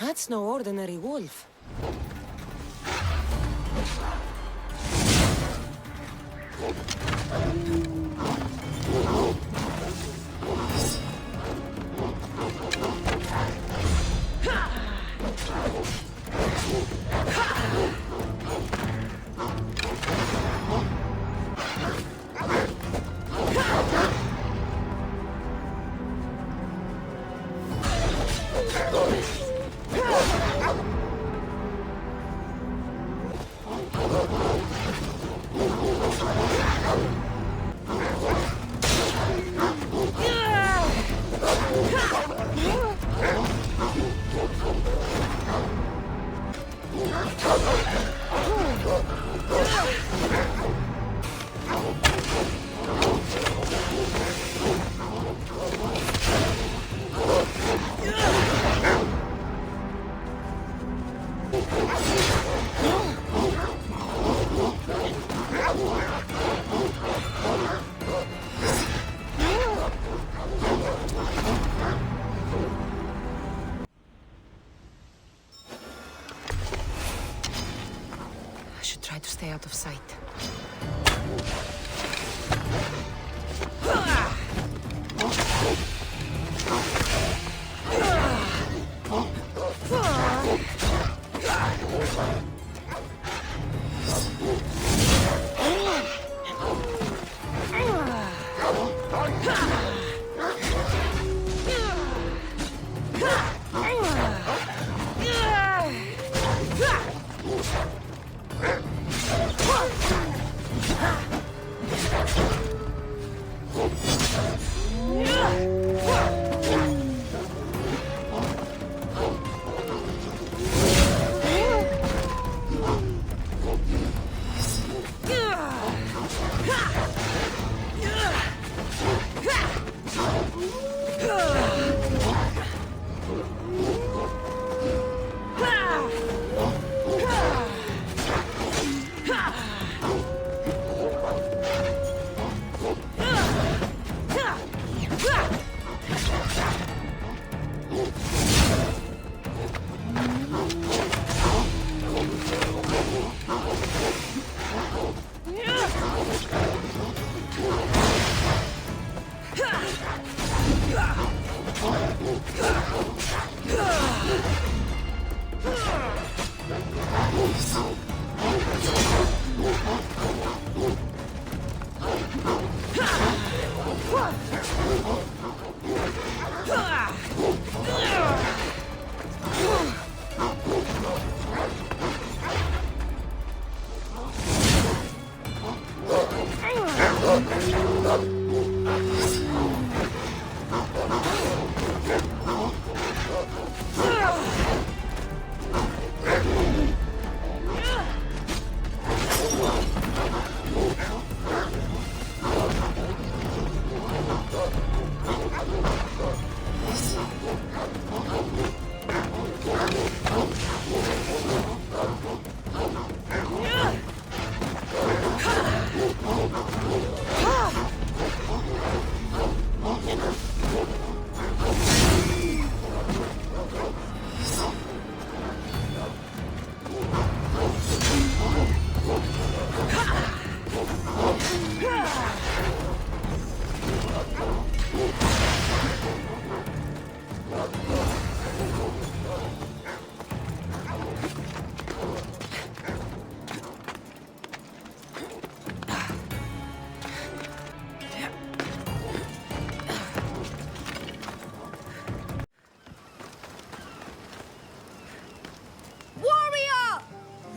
That's no ordinary wolf. Try to stay out of sight.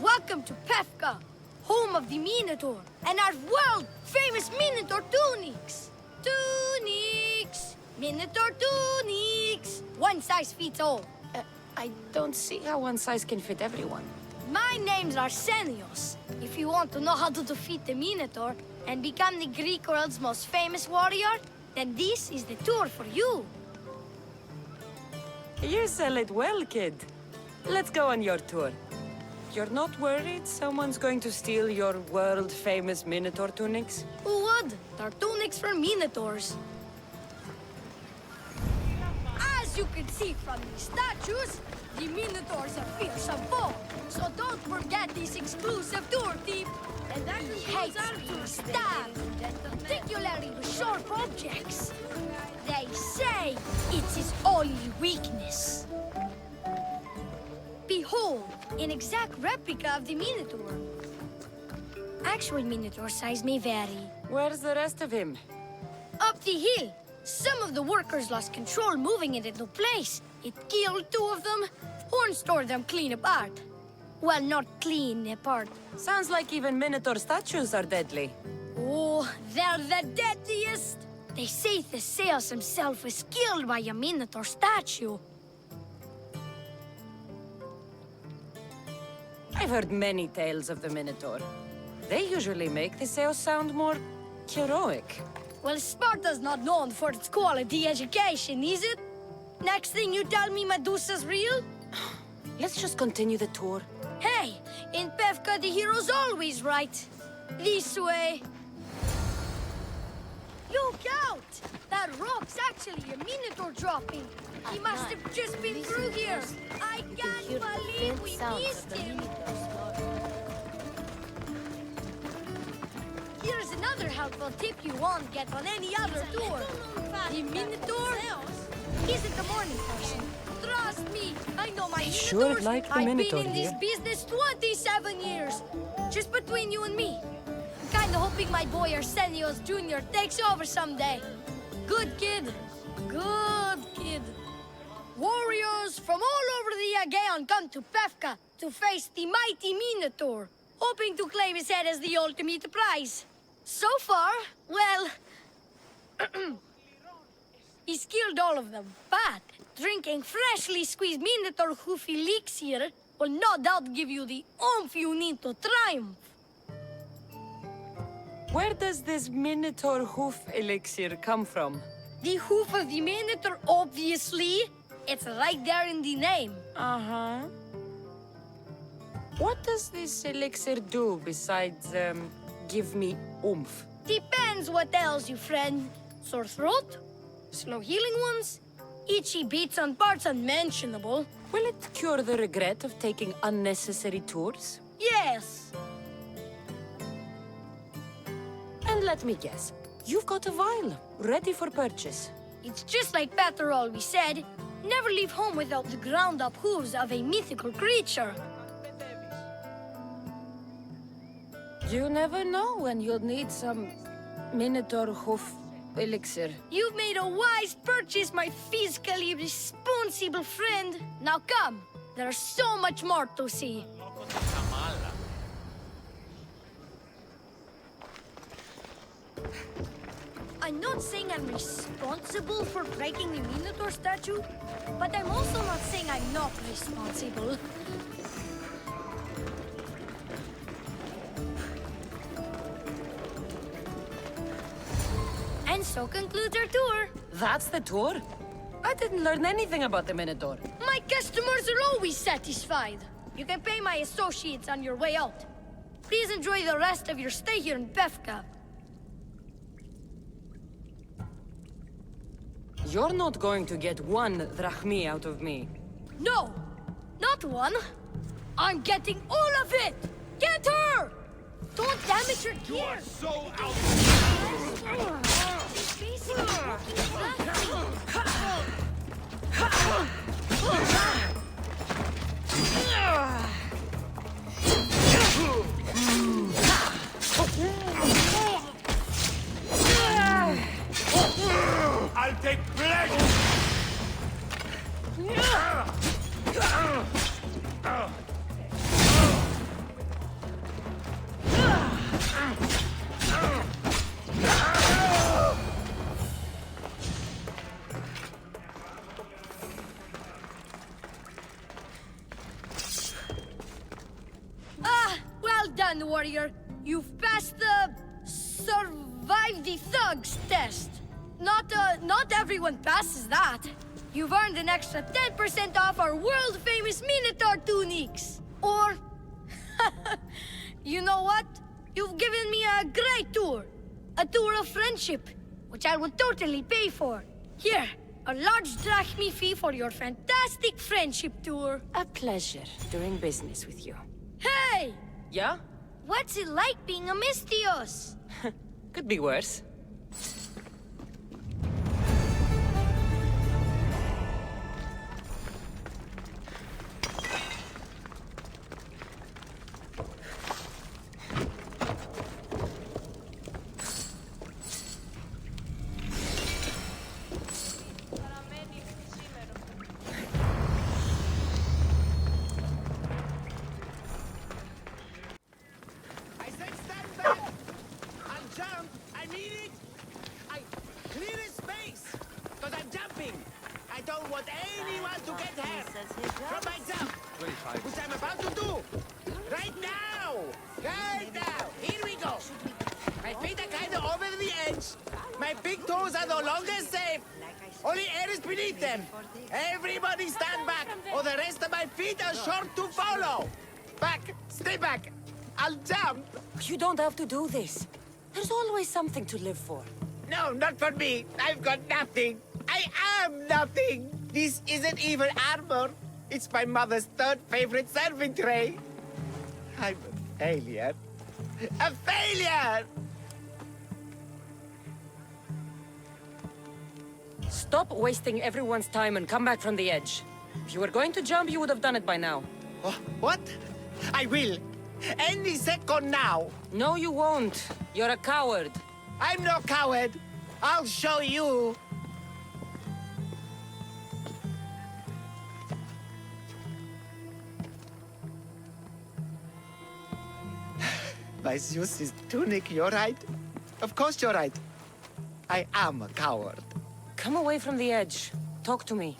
Welcome to Pephka, home of the Minotaur, and our world-famous Minotaur tunics! Tunics! Minotaur tunics! One size fits all. I don't see how one size can fit everyone. My name's Arsenios. If you want to know how to defeat the Minotaur and become the Greek world's most famous warrior, then this is the tour for you. You sell it well, kid. Let's go on your tour. You're not worried someone's going to steal your world-famous Minotaur tunics? Who would? They're tunics for Minotaurs. As you can see from these statues, The Minotaur's a fearsome foe, so don't forget this exclusive tour tip. And that he hates being stabbed, particularly with sharp objects. They say it's his only weakness. Behold, an exact replica of the Minotaur. Actual Minotaur size may vary. Where's the rest of him? Up the hill. Some of the workers lost control moving it into place. It killed 2 of them. Horns tore them clean apart. Well, not clean apart. Sounds like even Minotaur statues are deadly. Oh, they're the deadliest. They say Theseus himself was killed by a Minotaur statue. I've heard many tales of the Minotaur. They usually make Theseus sound more heroic. Well, Sparta's not known for its quality education, is it? Next thing you tell me Medusa's real? Let's just continue the tour. Hey, in Pephka the hero's always right. This way. Look out! That rock's actually a Minotaur dropping. He must have just been through here. I can't believe we missed him. Here's another helpful tip you won't get on any other tour. The Minotaur isn't a morning person. Trust me, I know my Minotaurs. Sure like the Minotaur I've been in this business 27 years. Just between you and me. I'm kinda hoping my boy Arsenios Jr. takes over someday. Good kid. Good kid. Warriors from all over the Aegean come to Pephka to face the mighty Minotaur, hoping to claim his head as the ultimate prize. So far, well, he's killed all of them, but drinking freshly squeezed Minotaur hoof elixir will no doubt give you the oomph you need to triumph. Where does this Minotaur hoof elixir come from? The hoof of the Minotaur, obviously. It's right there in the name. Uh-huh. What does this elixir do besides, give me oomph? Depends what ails you, friend. Sore throat? Slow healing ones? Itchy beats on parts unmentionable? Will it cure the regret of taking unnecessary tours? Yes. And let me guess, you've got a vial, ready for purchase. It's just like Peter always said. Never leave home without the ground-up hooves of a mythical creature. You never know when you'll need some Minotaur hoof elixir. You've made a wise purchase, my fiscally responsible friend. Now come, there's so much more to see. I'm not saying I'm responsible for breaking the Minotaur statue, but I'm also not saying I'm not responsible. And so concludes our tour. That's the tour? I didn't learn anything about the Minotaur. My customers are always satisfied. You can pay my associates on your way out. Please enjoy the rest of your stay here in Pephka. You're not going to get 1 drachmi out of me. No, not 1. I'm getting all of it! Get her! Don't damage her gear! You are so out. She's basically working I'll take pleasure. Well done, warrior. You've passed the survive the thugs test. Not everyone passes that. You've earned an extra 10% off our world-famous Minotaur tunics. Or, you know what? You've given me a great tour. A tour of friendship, which I will totally pay for. Here, A large drachmi fee for your fantastic friendship tour. A pleasure doing business with you. Hey! Yeah? What's it like being a Mystios? Could be worse. I said stand back! I'll jump! I mean it! I clear a space! Because I'm jumping! I don't want anyone to get hurt from my jump! Which I'm about to do! Right now! Right now! Here we go! My feet are kind of over the edge. My big toes are no longer safe. Only air is beneath them. Everybody stand back, or the rest of my feet are short to follow. Back! Stay back! I'll jump! You don't have to do this. There's always something to live for. No, not for me. I've got nothing. I am nothing. This isn't even armor. It's my mother's third favorite serving tray. I'm a failure. A failure! Stop wasting everyone's time and come back from the edge. If you were going to jump, you would have done it by now. What? I will. Any second now. No, you won't. You're a coward. I'm no coward. I'll show you. My Zeus's tunic, you're right. Of course you're right. I am a coward. Come away from the edge. Talk to me.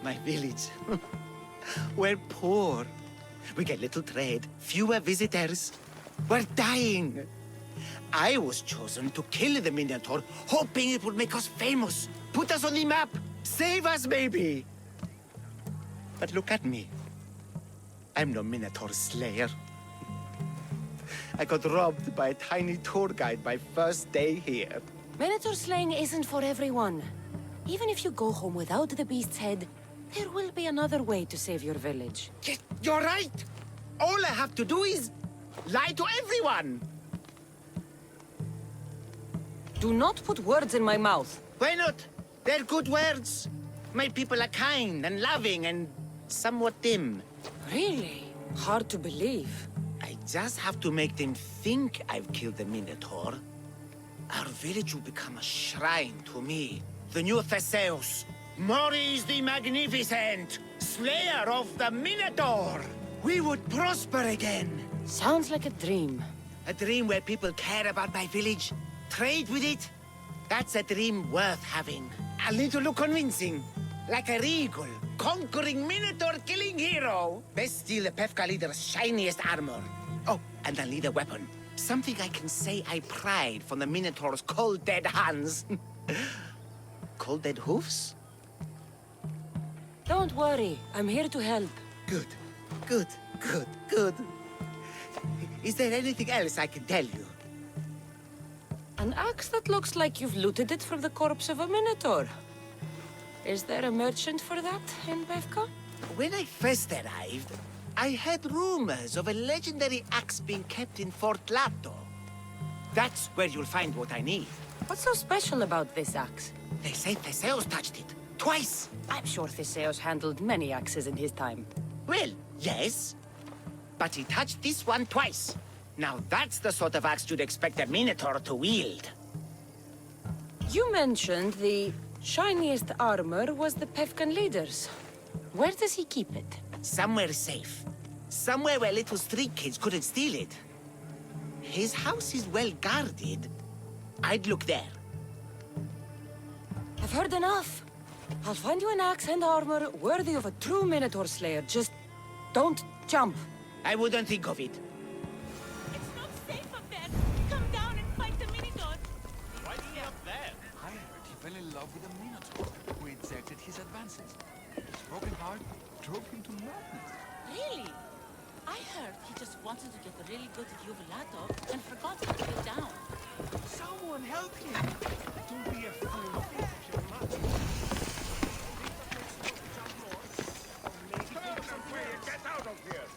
My village. We're poor. We get little trade, fewer visitors. We're dying. I was chosen to kill the Minotaur, hoping it would make us famous, put us on the map, save us maybe. But look at me. I'm no Minotaur slayer. I got robbed by a tiny tour guide my first day here. Minotaur slaying isn't for everyone. Even if you go home without the beast's head, there will be another way to save your village. Yes, you're right. All I have to do is lie to everyone. Do not put words in my mouth. Why not? They're good words. My people are kind and loving and somewhat dim. Really? Hard to believe. I just have to make them think I've killed the Minotaur. Our village will become a shrine to me, the new Theseus, Maurice the Magnificent, slayer of the Minotaur. We would prosper again. Sounds like a dream. A dream where people care about my village, trade with it. That's a dream worth having. A little look convincing, like a regal, conquering Minotaur-killing hero. Best steal the Pephka leader's shiniest armor. Oh, and I'll need a weapon. Something I can say I pried from the Minotaur's cold, dead hands. Cold, dead hoofs? Don't worry, I'm here to help. Good, good, good, good. Is there anything else I can tell you? An axe that looks like you've looted it from the corpse of a Minotaur. Is there a merchant for that in Pephka? When I first arrived, I heard rumors of a legendary axe being kept in Fort Lato. That's where you'll find what I need. What's so special about this axe? They say Theseus touched it. Twice. I'm sure Theseus handled many axes in his time. Well, yes. But he touched this one twice. Now that's the sort of axe you'd expect a Minotaur to wield. You mentioned the shiniest armor was the Pephkan leader's. Where does he keep it? Somewhere safe. Somewhere where little street kids couldn't steal it. His house is well guarded. I'd look there. I've heard enough. I'll find you an axe and armor worthy of a true Minotaur slayer. Just don't jump. I wouldn't think of it. It's not safe up there. Come down and fight the Minotaur. Why is he up there? I heard he fell in love with a Minotaur who rejected his advances. His broken heart drove him to madness. Really? I heard he just wanted to get really good at Uvulato and forgot how to get down. Someone help me! Don't be afraid. Get out of here!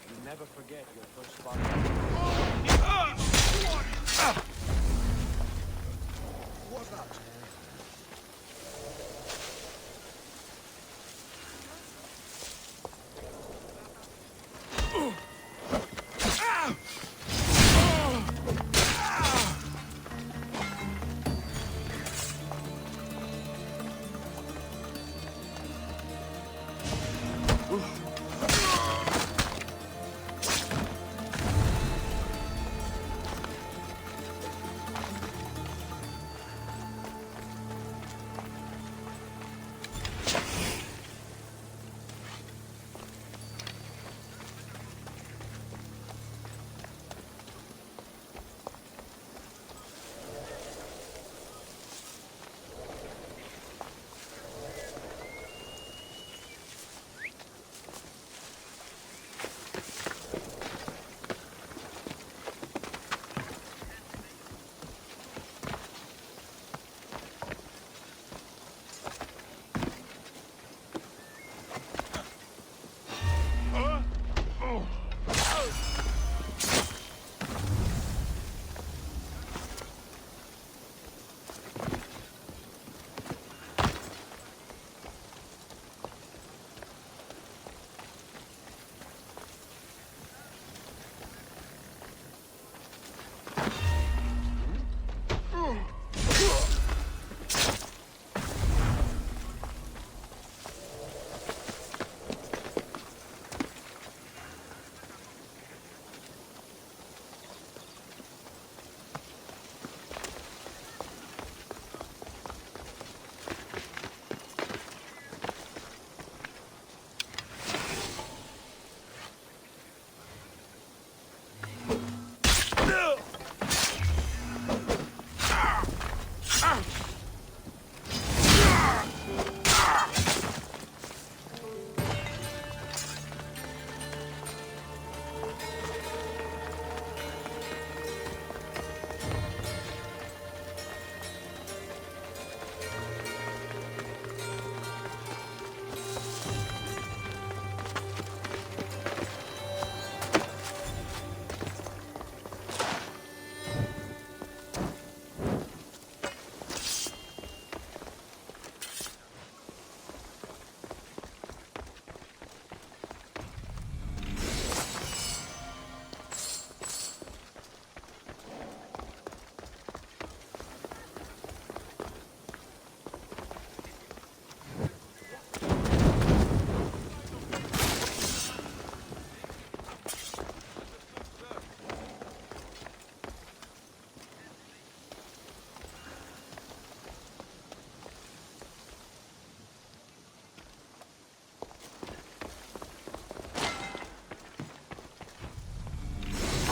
You never forget your first spot. What's that?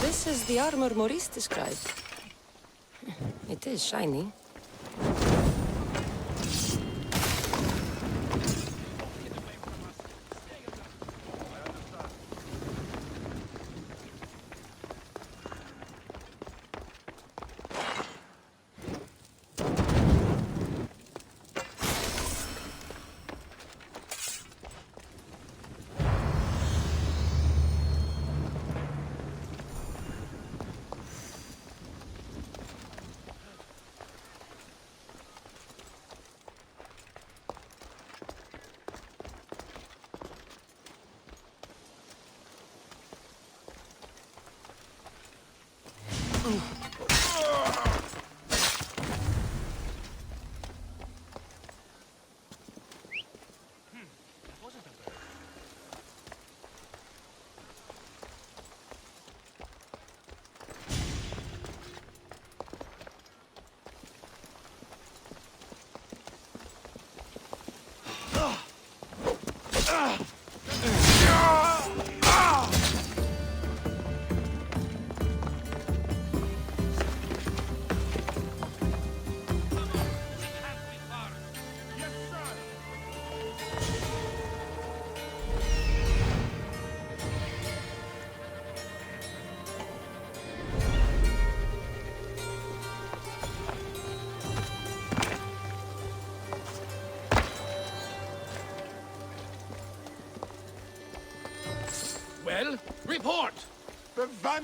This is the armor Maurice described. It is shiny.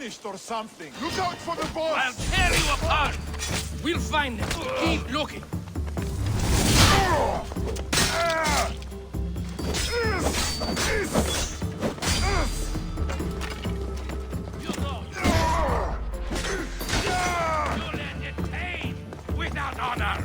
vanished or something. Look out for the boss! I'll tear you apart! We'll find them. Keep looking. You'll entertain without honor.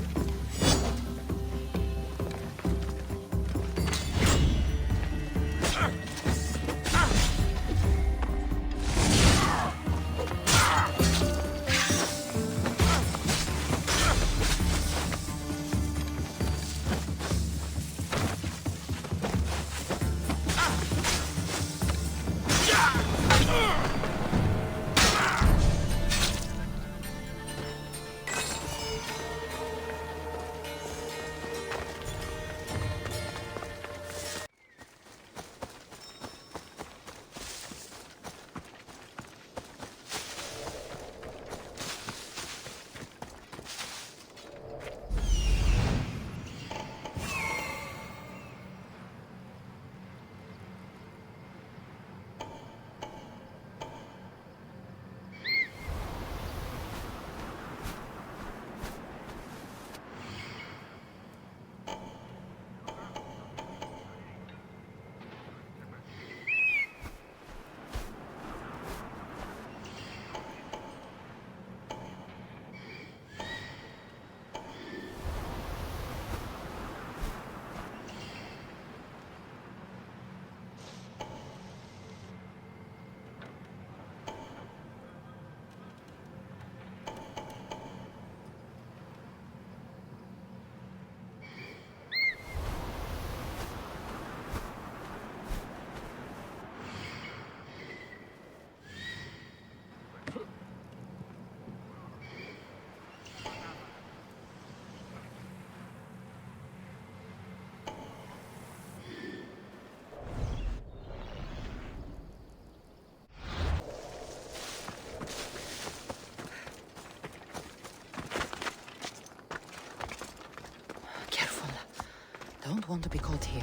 Don't want to be caught here.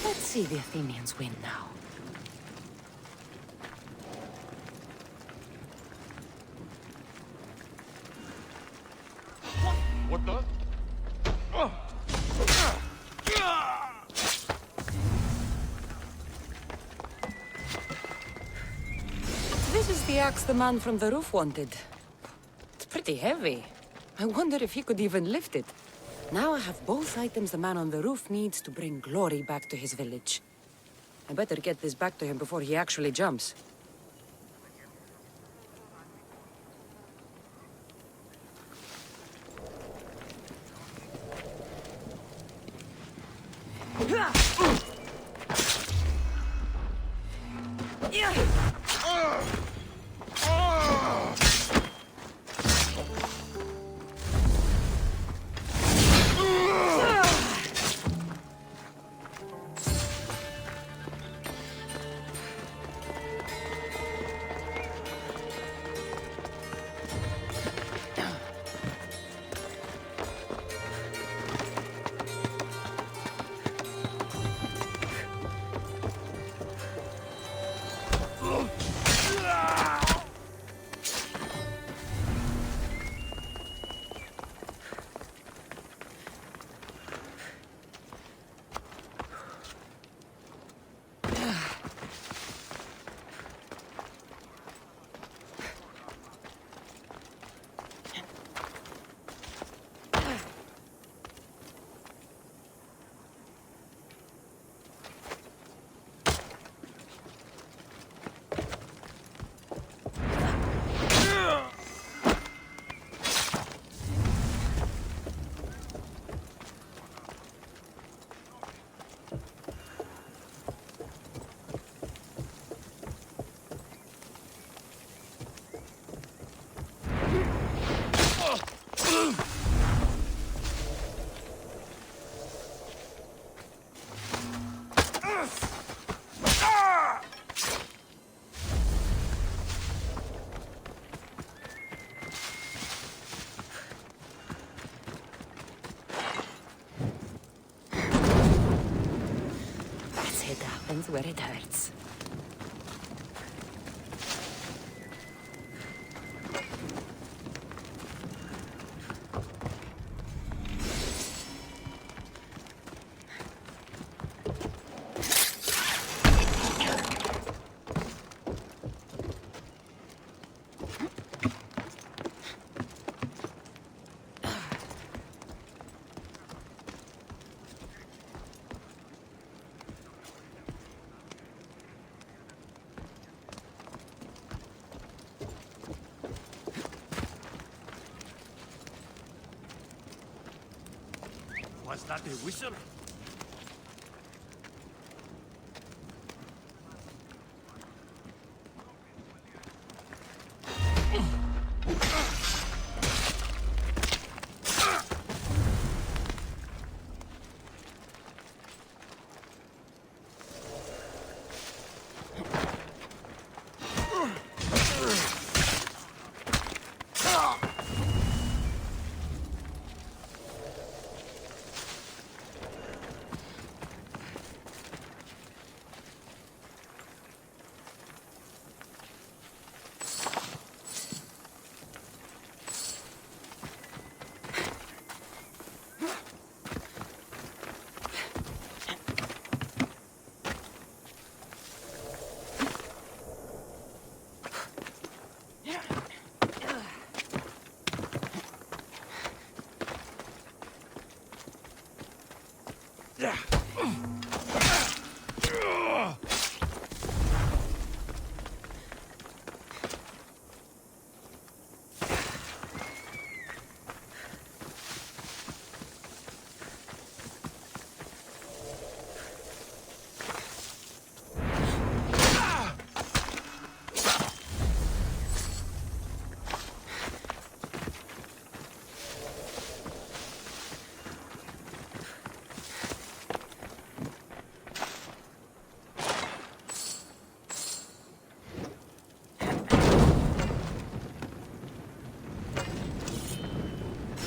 Let's see the Athenians win now. What the? This is the axe the man from the roof wanted. It's pretty heavy. I wonder if he could even lift it. Now I have both items the man on the roof needs to bring glory back to his village. I better get this back to him before he actually jumps. where it hurts. Was that a whistle?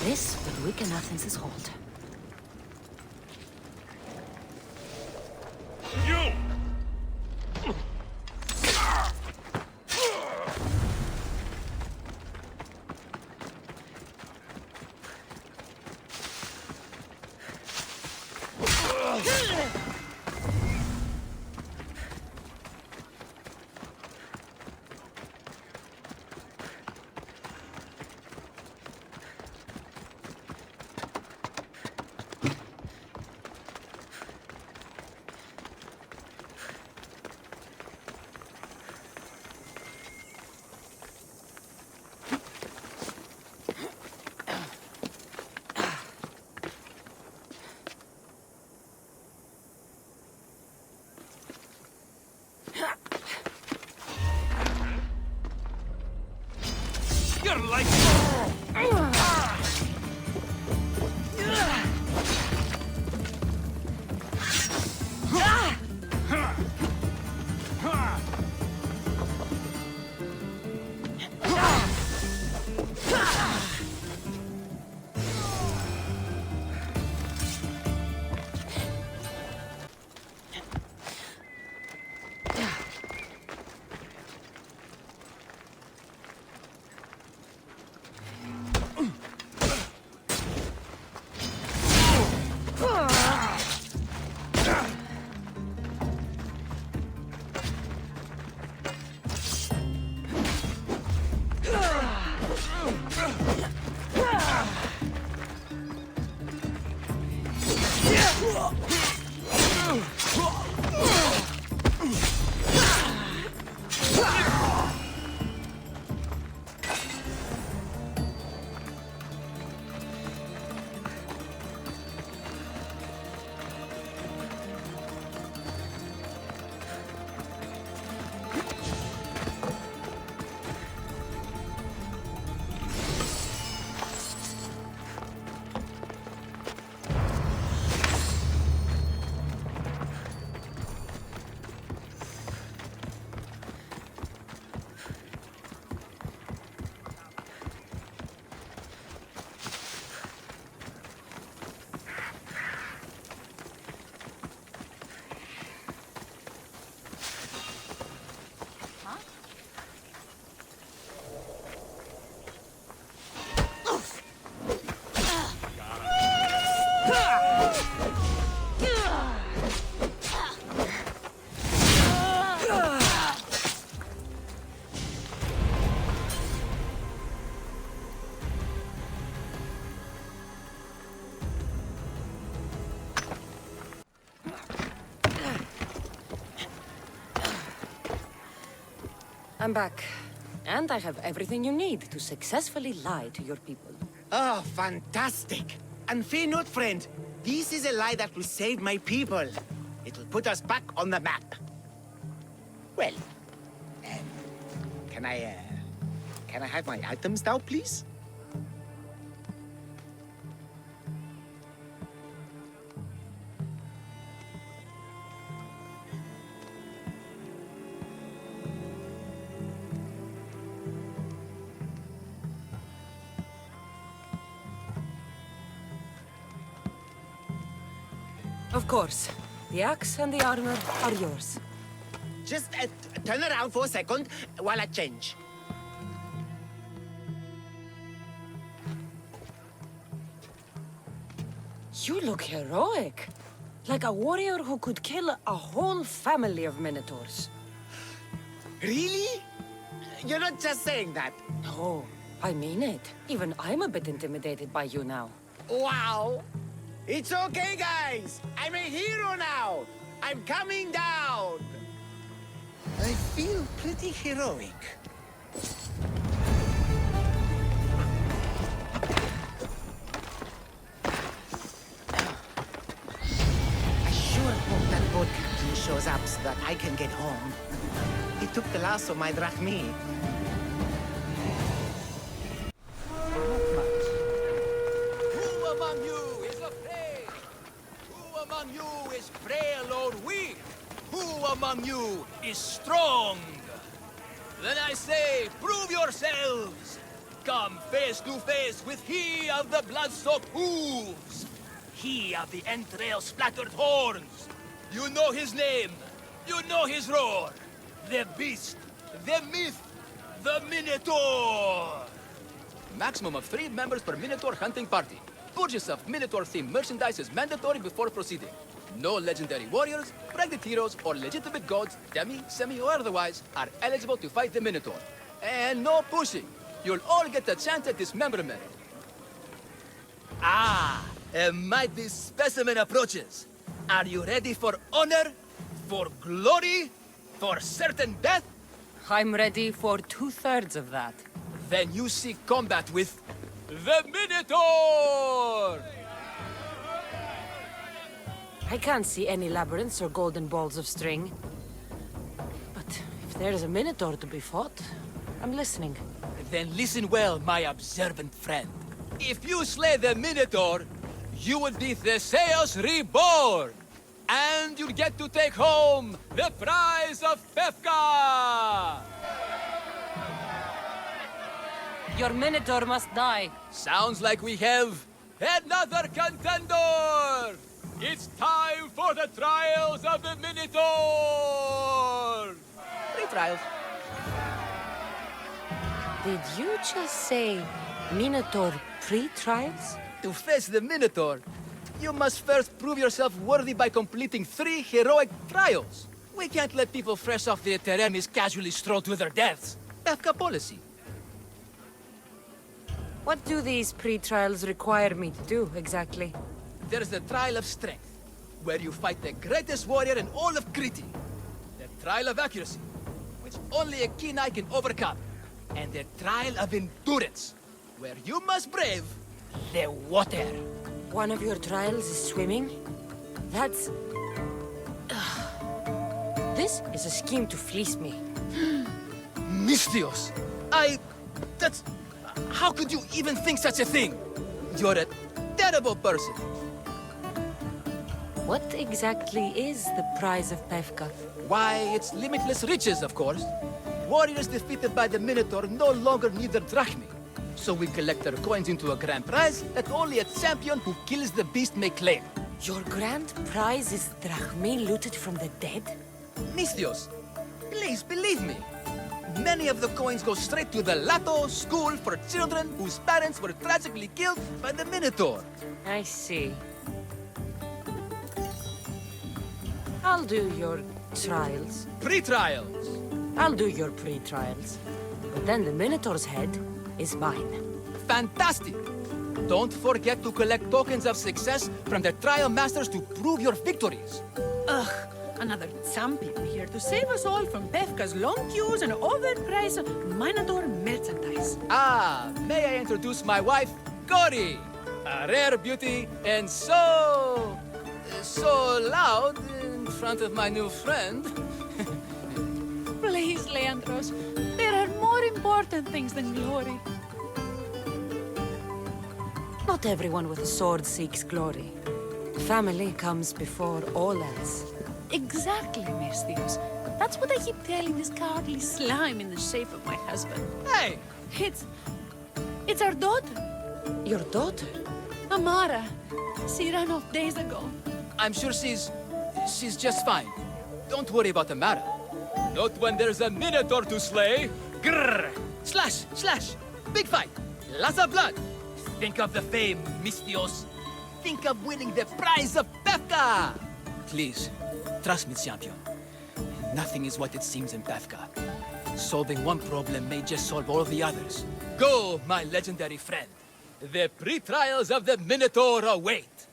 This will weaken Athens' hold. You! You're like... I'm back. And I have everything you need to successfully lie to your people. Oh, fantastic. And fear not, friend. This is a lie that will save my people. It will put us back on the map. Well, can I have my items now, please? Of course. The axe and the armor are yours. Just turn around for a second while I change. You look heroic. Like a warrior who could kill a whole family of Minotaurs. Really? You're not just saying that. No, I mean it. Even I'm a bit intimidated by you now. Wow! It's okay, guys! I'm a hero now! I'm coming down! I feel pretty heroic. I sure hope that boat captain shows up so that I can get home. He took the last of my drachmi. Who among you is afraid? Who among you is frail or weak? Who among you is strong? Then I say, prove yourselves! Come face to face with he of the blood-soaked hooves! He of the entrail-splattered horns! You know his name! You know his roar! The beast! The myth! The Minotaur! Maximum of 3 members per Minotaur hunting party. Purchase of Minotaur-themed merchandise is mandatory before proceeding. No legendary warriors, pregnant heroes, or legitimate gods, demi, semi, or otherwise, are eligible to fight the Minotaur. And no pushing. You'll all get a chance at dismemberment. Ah, a mighty specimen approaches. Are you ready for honor? For glory? For certain death? I'm ready for 2/3 of that. Then you seek combat with the Minotaur! I can't see any labyrinths or golden balls of string. But if there is a Minotaur to be fought, I'm listening. Then listen well, my observant friend. If you slay the Minotaur, you will be Theseus reborn! And you'll get to take home the prize of Pephka! Your Minotaur must die. Sounds like we have another contender! It's time for the trials of the Minotaur! 3 trials. Did you just say Minotaur pre-trials? To face the Minotaur, you must first prove yourself worthy by completing 3 heroic trials. We can't let people fresh off the Teremis casually stroll to their deaths. Pephka policy. What do these pre-trials require me to do, exactly? There's the Trial of Strength, where you fight the greatest warrior in all of Crete. The Trial of Accuracy, which only a keen eye can overcome. And the Trial of Endurance, where you must brave the water. One of your trials is swimming? That's... This is a scheme to fleece me. Mystios! That's... How could you even think such a thing? You're a terrible person. What exactly is the prize of Pephka? Why, it's limitless riches, of course. Warriors defeated by the Minotaur no longer need their drachmi. So we collect their coins into a grand prize that only a champion who kills the beast may claim. Your grand prize is drachmi looted from the dead? Mystios, please believe me. Many of the coins go straight to the Lato school for children whose parents were tragically killed by the Minotaur. I see. I'll do your trials. Pre-trials. I'll do your pre-trials. But then the Minotaur's head is mine. Fantastic! Don't forget to collect tokens of success from the trial masters to prove your victories. Ugh, Another champion here to save us all from Pephka's long queues and overpriced Minotaur merchandise. Ah, may I introduce my wife, Gori? A rare beauty and so loud in front of my new friend. Please, Leandros, there are more important things than glory. Not everyone with a sword seeks glory. Family comes before all else. Exactly, Misthios. That's what I keep telling this cowardly slime in the shape of my husband. Hey! It's our daughter, Your daughter? Amara. She ran off days ago. I'm sure she's just fine. Don't worry about the matter. Not when there's a Minotaur to slay. Grrr! Slash! Slash! Big fight! Lots of blood! Think of the fame, Misthios. Think of winning the prize of Pephka! Please, trust me, champion. Nothing is what it seems in Pephka. Solving one problem may just solve all the others. Go, my legendary friend. The pre-trials of the Minotaur await.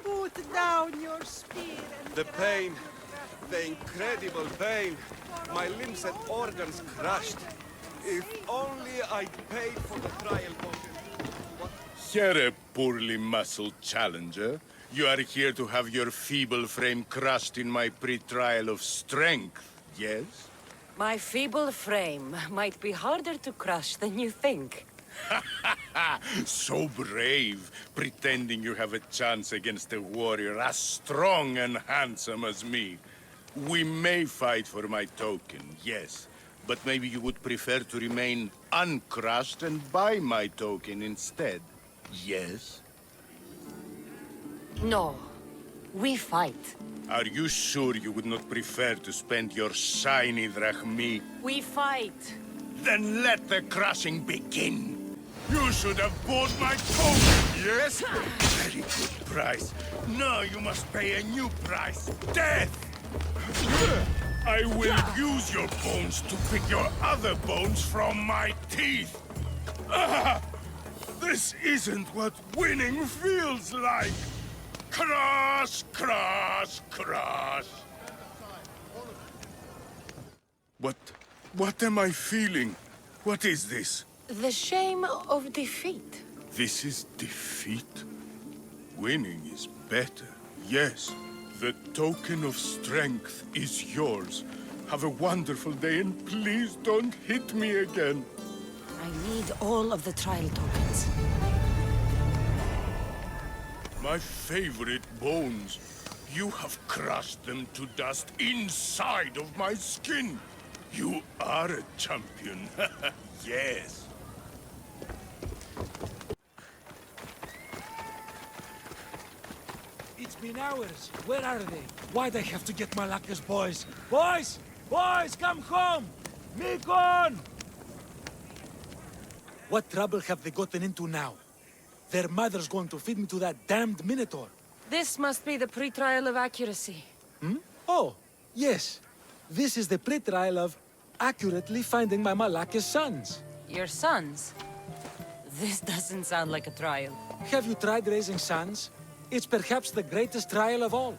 Put down your spear and The pain, the incredible pain. My limbs and organs crushed. If only I'd paid for the trial potion. Here, poorly muscled challenger. You are here to have your feeble frame crushed in my pre-trial of strength, yes? My feeble frame might be harder to crush than you think. So brave, pretending you have a chance against a warrior as strong and handsome as me. We may fight for my token, yes. But maybe you would prefer to remain uncrushed and buy my token instead, yes? No. We fight. Are you sure you would not prefer to spend your shiny drachmi? We fight. Then let the crushing begin. You should have bought my token, yes? Very good price. Now you must pay a new price. Death! I will use your bones to pick your other bones from my teeth. Ah, this isn't what winning feels like. Crush, crush, crush. What am I feeling? What is this? The shame of defeat. This is defeat? Winning is better, yes. The token of strength is yours. Have a wonderful day and please don't hit me again. I need all of the trial tokens. My favorite bones. You have crushed them to dust inside of my skin. You are a champion. Yes. It's been hours. Where are they? Why'd I have to get Malaka's boys? Boys! Boys, come home! Mikon! What trouble have they gotten into now? Their mother's going to feed me to that damned Minotaur. This must be the pre-trial of accuracy. Oh, yes. This is the pre-trial of accurately finding my Malaka's sons. Your sons? This doesn't sound like a trial. Have you tried raising sons? It's perhaps the greatest trial of all.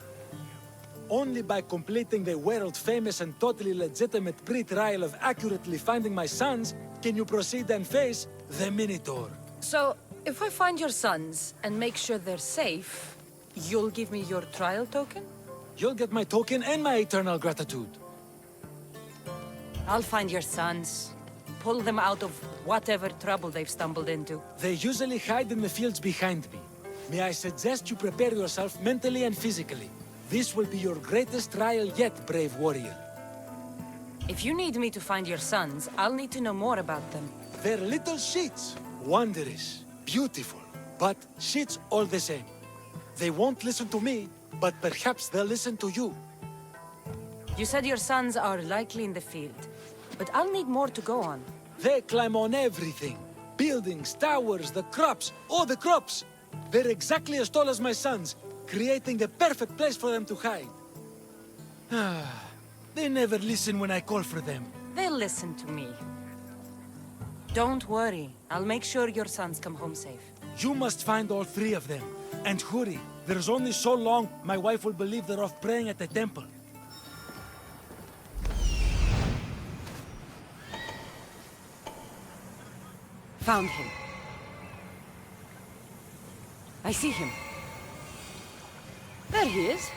Only by completing the world-famous and totally legitimate pre-trial of accurately finding my sons can you proceed and face the Minotaur. So, if I find your sons and make sure they're safe, you'll give me your trial token? You'll get my token and my eternal gratitude. I'll find your sons. Pull them out of whatever trouble they've stumbled into. They usually hide in the fields behind me. May I suggest you prepare yourself mentally and physically. This will be your greatest trial yet, brave warrior. If you need me to find your sons, I'll need to know more about them. They're little shits. Wondrous, beautiful, but shits all the same. They won't listen to me, but perhaps they'll listen to you. You said your sons are likely in the field, but I'll need more to go on. They climb on everything. Buildings, towers, the crops, all the crops. They're exactly as tall as my sons, creating the perfect place for them to hide. They never listen when I call for them. They'll listen to me. Don't worry. I'll make sure your sons come home safe. You must find all three of them. And hurry. There's only so long my wife will believe they're off praying at the temple. Found him. I see him. There he is.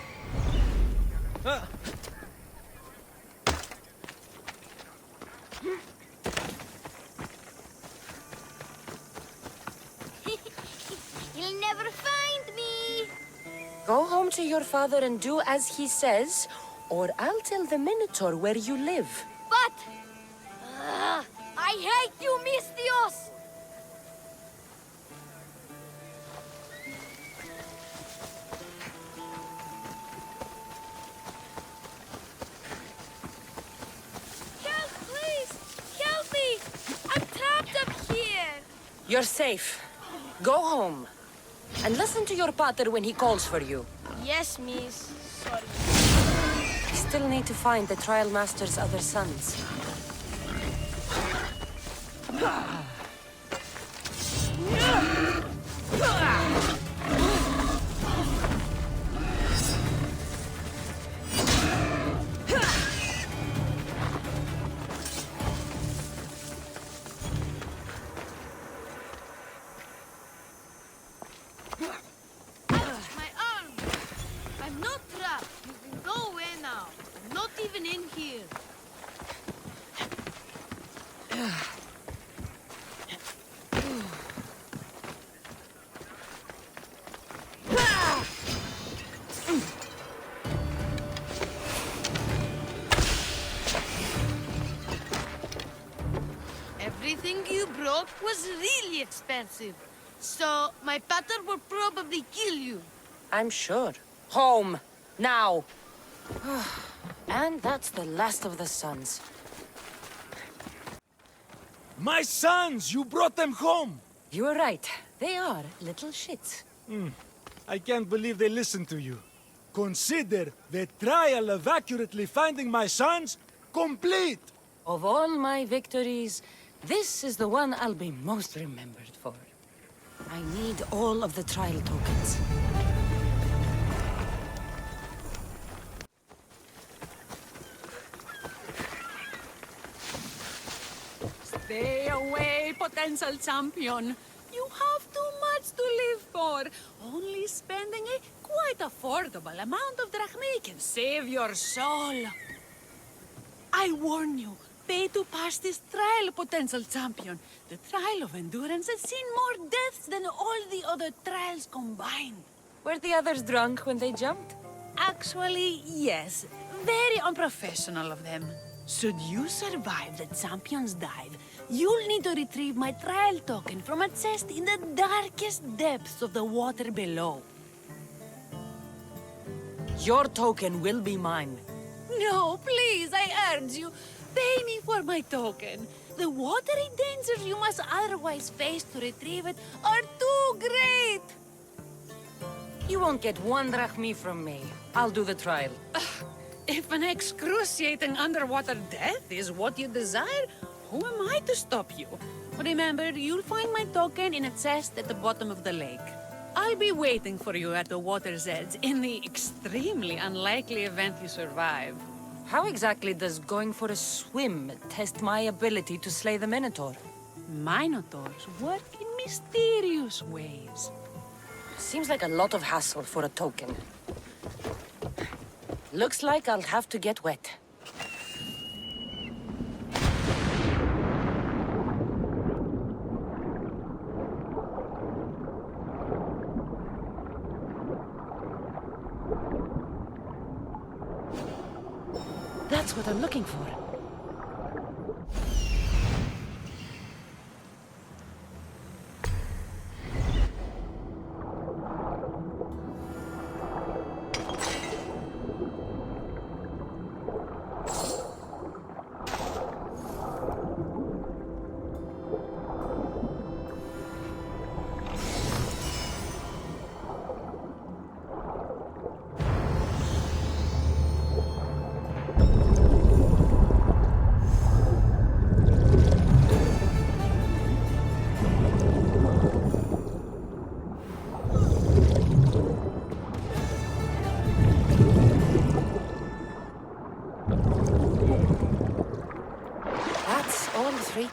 You'll never find me. Go home to your father and do as he says, or I'll tell the Minotaur where you live. But... I hate you, Mistios! Help, please! Help me! I'm trapped up here! You're safe. Go home. And listen to your pater when he calls for you. Yes, miss. Sorry. I still need to find the Trial Master's other sons. My arm! I'm not trapped. You can go away now. I'm not even in here. Everything you brought was really expensive. So, my pater will probably kill you. I'm sure. Home. Now. And that's the last of the sons. My sons! You brought them home! You were right. They are little shits. I can't believe they listened to you. Consider the trial of accurately finding my sons complete! Of all my victories, this is the one I'll be most remembered for. I need all of the trial tokens. Stay away, potential champion. You have too much to live for. Only spending a quite affordable amount of drachmae can save your soul. I warn you, pay to pass this trial, potential champion. The trial of endurance has seen more deaths than all the other trials combined. Were the others drunk when they jumped? Actually, yes. Very unprofessional of them. Should you survive the champion's dive, you'll need to retrieve my trial token from a chest in the darkest depths of the water below. Your token will be mine. No, please, I urge you. Pay me for my token. The watery dangers you must otherwise face to retrieve it are too great. You won't get one drachmae from me. I'll do the trial. If an excruciating underwater death is what you desire, who am I to stop you? Remember, you'll find my token in a chest at the bottom of the lake. I'll be waiting for you at the water's edge in the extremely unlikely event you survive. How exactly does going for a swim test my ability to slay the Minotaur? Minotaurs work in mysterious ways. Seems like a lot of hassle for a token. Looks like I'll have to get wet. That's what I'm looking for.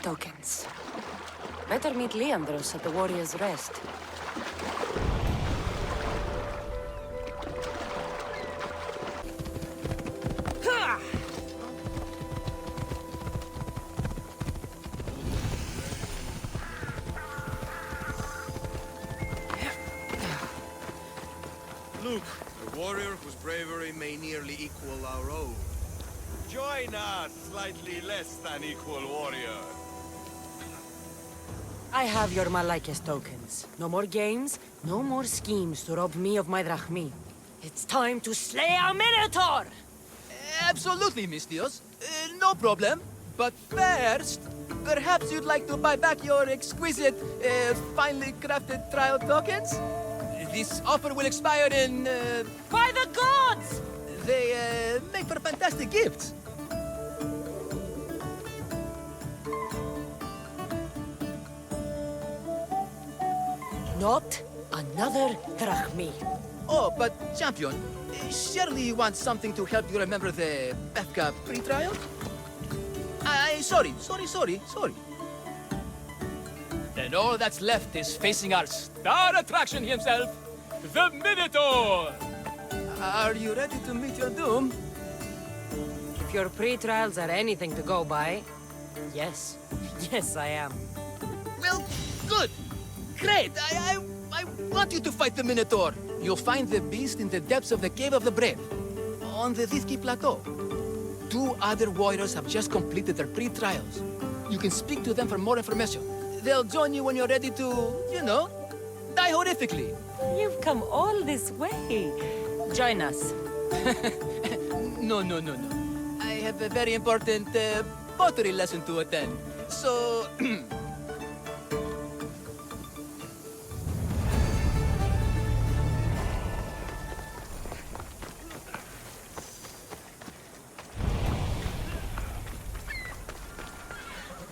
Tokens. Better meet Leonidas at the Warrior's Rest. Look, a warrior whose bravery may nearly equal our own. Join us, slightly less than equal warrior. I have your Malike's tokens. No more games, no more schemes to rob me of my drachmi. It's time to slay a Minotaur! Absolutely, Mistios. No problem. But first, perhaps you'd like to buy back your exquisite, finely crafted trial tokens? This offer will expire in, By the gods! They, make for fantastic gifts. Not another drachmi. Oh, but, Champion, surely you want something to help you remember the Pephka pre-trial? Sorry. And all that's left is facing our star attraction himself, the Minotaur! Are you ready to meet your doom? If your pre-trials are anything to go by, yes. Yes, I am. Well, good. Great. I want you to fight the Minotaur. You'll find the beast in the depths of the Cave of the Brave, on the Thithki Plateau. 2 other warriors have just completed their pre-trials. You can speak to them for more information. They'll join you when you're ready to, die horrifically. You've come all this way. Join us. No. I have a very important pottery lesson to attend. So...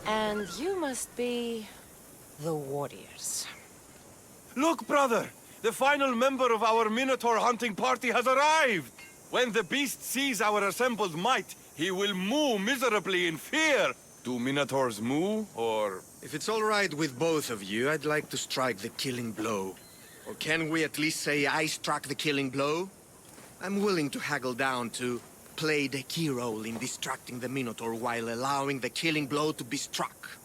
And you must be the warriors. Look, brother! The final member of our Minotaur hunting party has arrived! When the beast sees our assembled might, he will moo miserably in fear. Do Minotaurs moo, or... If it's all right with both of you, I'd like to strike the killing blow. Or can we at least say I struck the killing blow? I'm willing to haggle down to play the key role in distracting the Minotaur while allowing the killing blow to be struck.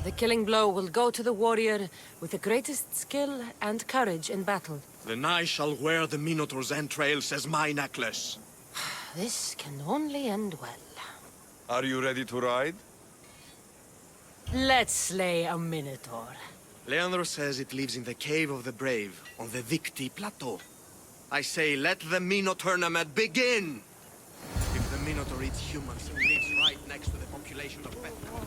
The killing blow will go to the warrior with the greatest skill and courage in battle. Then I shall wear the Minotaur's entrails as my necklace. This can only end well. Are you ready to ride? Let's slay a Minotaur. Leonidas says it lives in the Cave of the Brave, on the Thithki Plateau. I say, let the Minotaur tournament begin! If the Minotaur eats humans, he lives right next to the population of Pephka.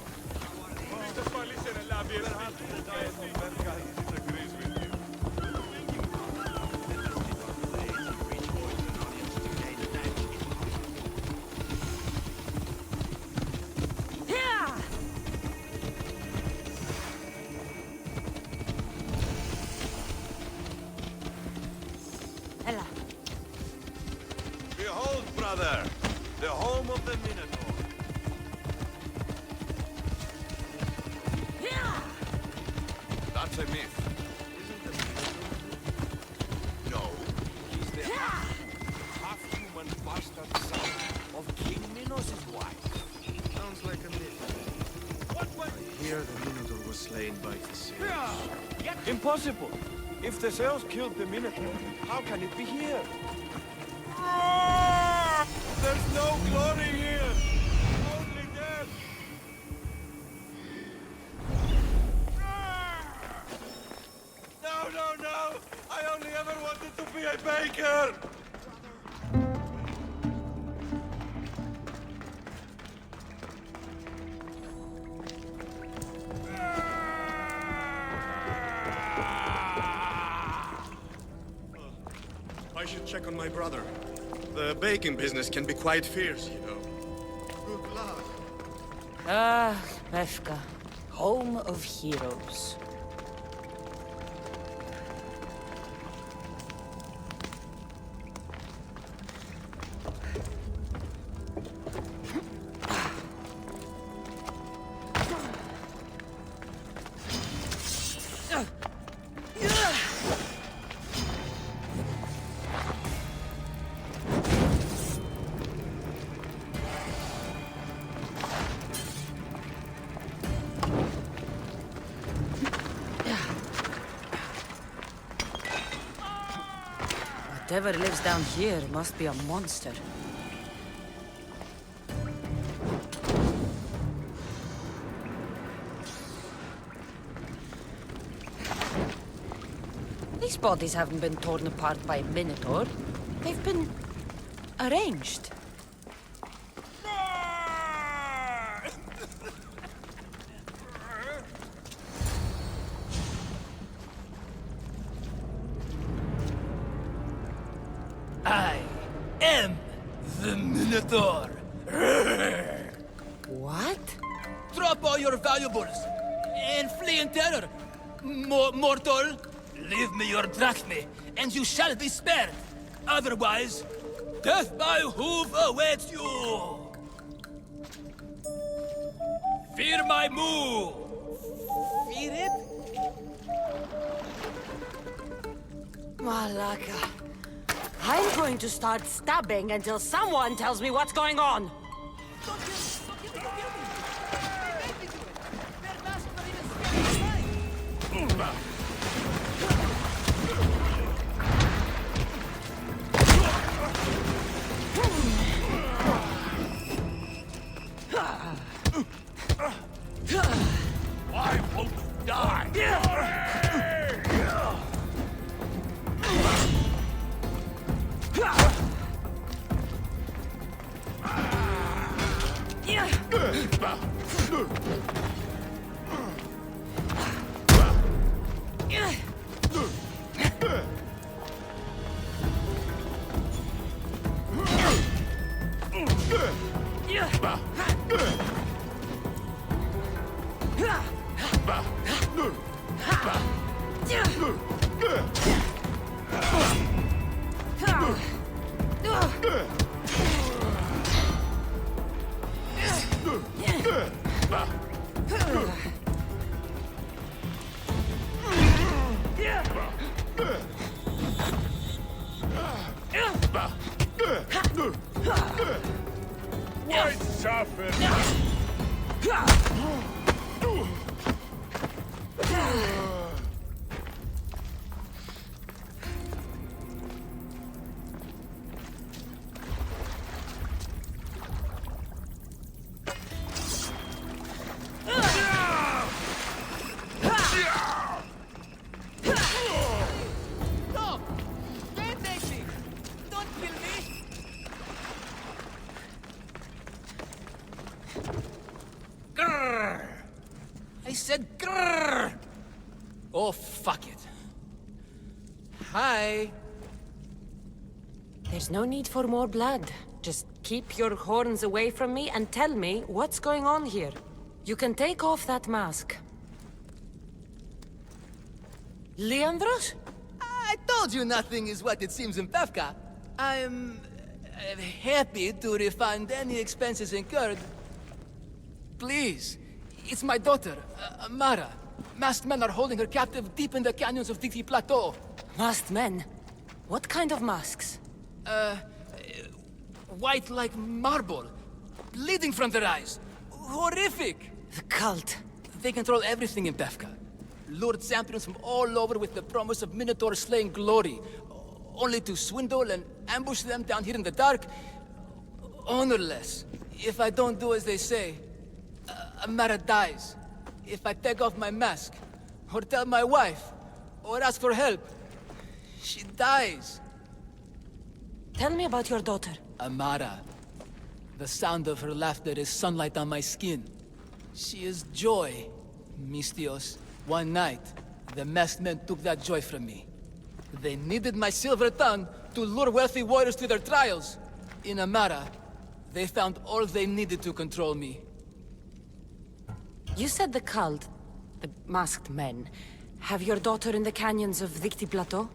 Behold, brother, the home of the Minotaur. That's a myth. Isn't the Minotaur? No. He's the half-human bastard son of King Minos' wife. Sounds like a myth. I hear the Minotaur was slain by Theseus. Impossible. If Theseus killed the Minotaur, how can it be here? There's no glory here! Only death! No! I only ever wanted to be a baker! I should check on my brother. The baking business can be quite fierce, you know. Good luck. Ah, Pephka, home of heroes. Whatever lives down here must be a monster. These bodies haven't been torn apart by a Minotaur. They've been arranged. I am the Minotaur. What? Drop all your valuables and flee in terror. Mortal, leave me your drachme, and you shall be spared. Otherwise, death by hoof awaits you. Fear my move. Fear it? Malaka. I'm going to start stabbing until someone tells me what's going on. I won't die! Quite suffer. No! Can't take me! Don't kill me! Grrr! I said grrr! Oh, fuck it. Hi. There's no need for more blood. Just keep your horns away from me and tell me what's going on here. You can take off that mask. Leandros? I told you nothing is what it seems in Pephka. I'm happy to refund any expenses incurred. Please, it's my daughter, Mara. Masked men are holding her captive deep in the canyons of Dikti Plateau. Masked men? What kind of masks? White like marble, bleeding from their eyes. Horrific! The cult. They control everything in Pephka. Lured champions from all over with the promise of Minotaur slaying glory, only to swindle and ambush them down here in the dark. Honorless. If I don't do as they say, Amara dies. If I take off my mask, or tell my wife, or ask for help, she dies. Tell me about your daughter. Amara. The sound of her laughter is sunlight on my skin. She is joy, Mistios. One night, the masked men took that joy from me. They needed my silver tongue to lure wealthy warriors to their trials. In Amara, they found all they needed to control me. You said the cult, the masked men, have your daughter in the canyons of Dikti Plateau?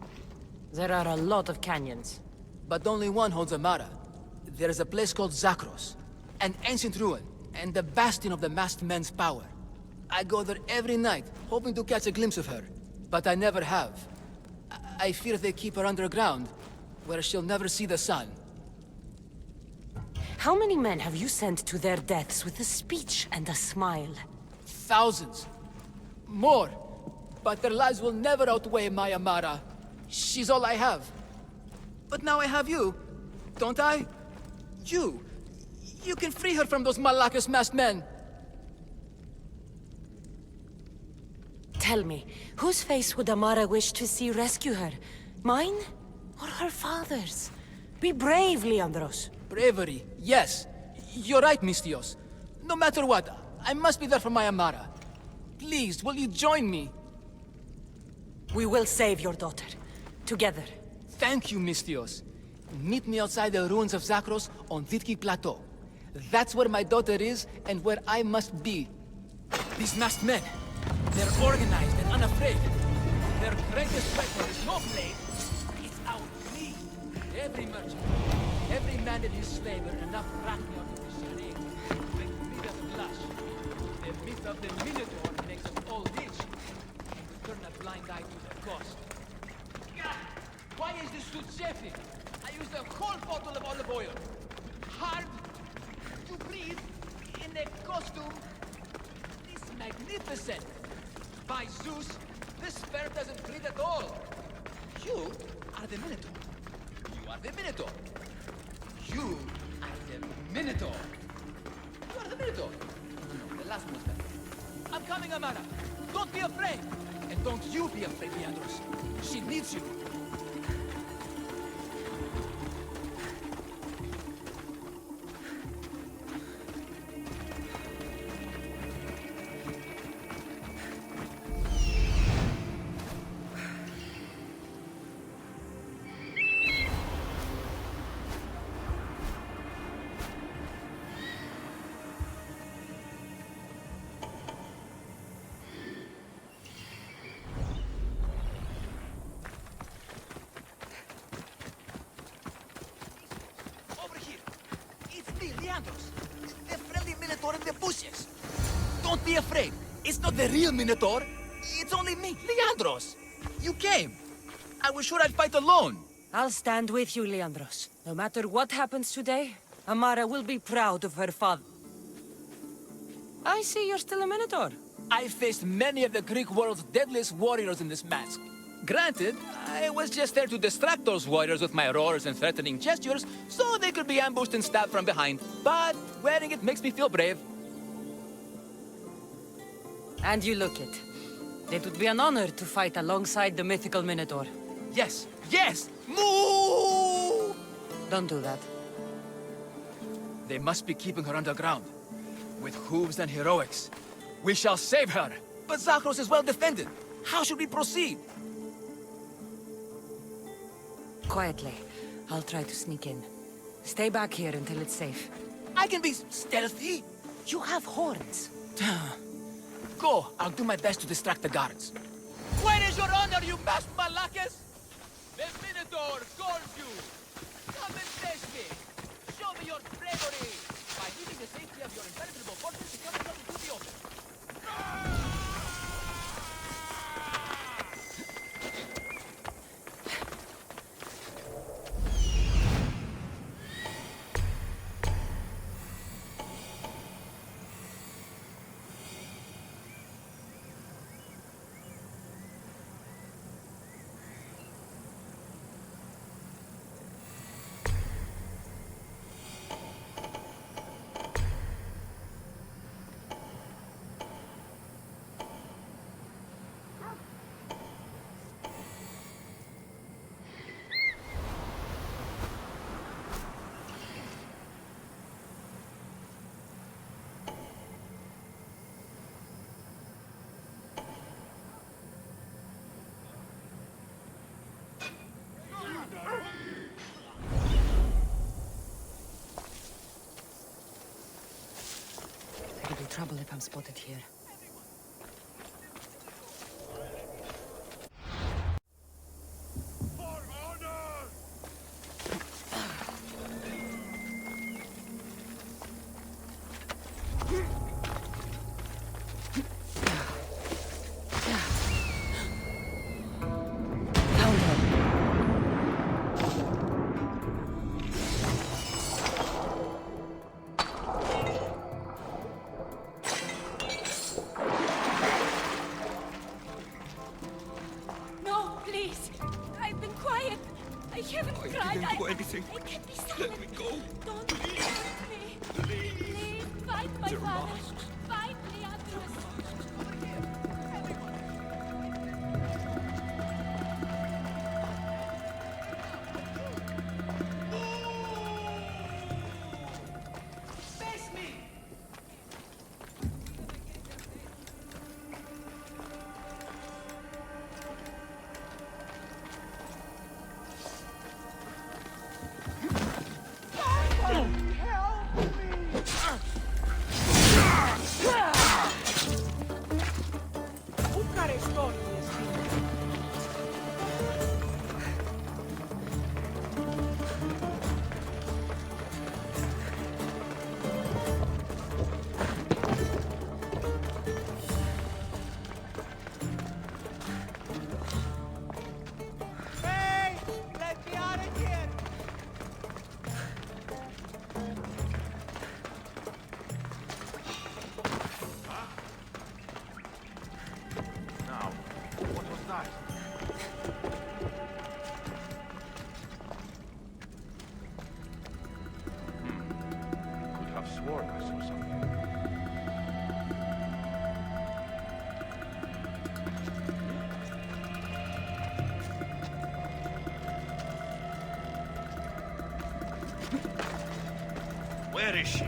There are a lot of canyons. But only one holds Amara. There is a place called Zakros, an ancient ruin, and the bastion of the masked men's power. I go there every night, hoping to catch a glimpse of her. But I never have. I fear they keep her underground, where she'll never see the sun. How many men have you sent to their deaths with a speech and a smile? Thousands. More. But their lives will never outweigh my Amara. She's all I have. But now I have you, don't I? You can free her from those Malakas masked men. Tell me, whose face would Amara wish to see rescue her? Mine? Or her father's? Be brave, Leandros. Bravery, yes. You're right, Mistios. No matter what, I must be there for my Amara. Please, will you join me? We will save your daughter. Together. Thank you, Mistios. Meet me outside the ruins of Zakros on Vitki Plateau. That's where my daughter is and where I must be. These masked men, they're organized and unafraid. Their greatest weapon is no blade, it's our greed. Every merchant, every man in his slave earn enough drachma out of this charade to make 3 dozen lush. The myth of the Minotaur makes us all rich, and we turn a blind eye to the cost. God, why is this suit chafing? I used a whole bottle of olive oil. Hard to breathe in a costume this magnificent. By Zeus, this spare doesn't bleed at all. You are the Minotaur. You are the Minotaur. You are the Minotaur. You are the Minotaur. No, the last one was better. I'm coming, Amara. Don't be afraid. And don't you be afraid, Leandros. She needs you. The friendly Minotaur in the bushes. Don't be afraid. It's not the real Minotaur. It's only me, Leandros. You came. I was sure I'd fight alone. I'll stand with you, Leandros. No matter what happens today, Amara will be proud of her father. I see you're still a Minotaur. I faced many of the Greek world's deadliest warriors in this mask. Granted, I was just there to distract those warriors with my roars and threatening gestures, so they could be ambushed and stabbed from behind. But wearing it makes me feel brave. And you look it. It would be an honor to fight alongside the mythical Minotaur. Yes, yes! Moo! Don't do that. They must be keeping her underground. With hooves and heroics. We shall save her! But Zakros is well defended. How should we proceed? Quietly. I'll try to sneak in. Stay back here until it's safe. I can be stealthy. You have horns. Go. I'll do my best to distract the guards. Where is your honor, you masked Malakas? The Minotaur calls you. Come and face me. Show me your bravery. By leaving the safety of your impenetrable fortress to come into the open. It'll be trouble if I'm spotted here. didn't do anything. Let me go. Don't hurt me. Please, fight my father. Fight Leonidas. Face me! Hey! Let me out of here! Now, what was that? Could have sworn I saw something. Where is she?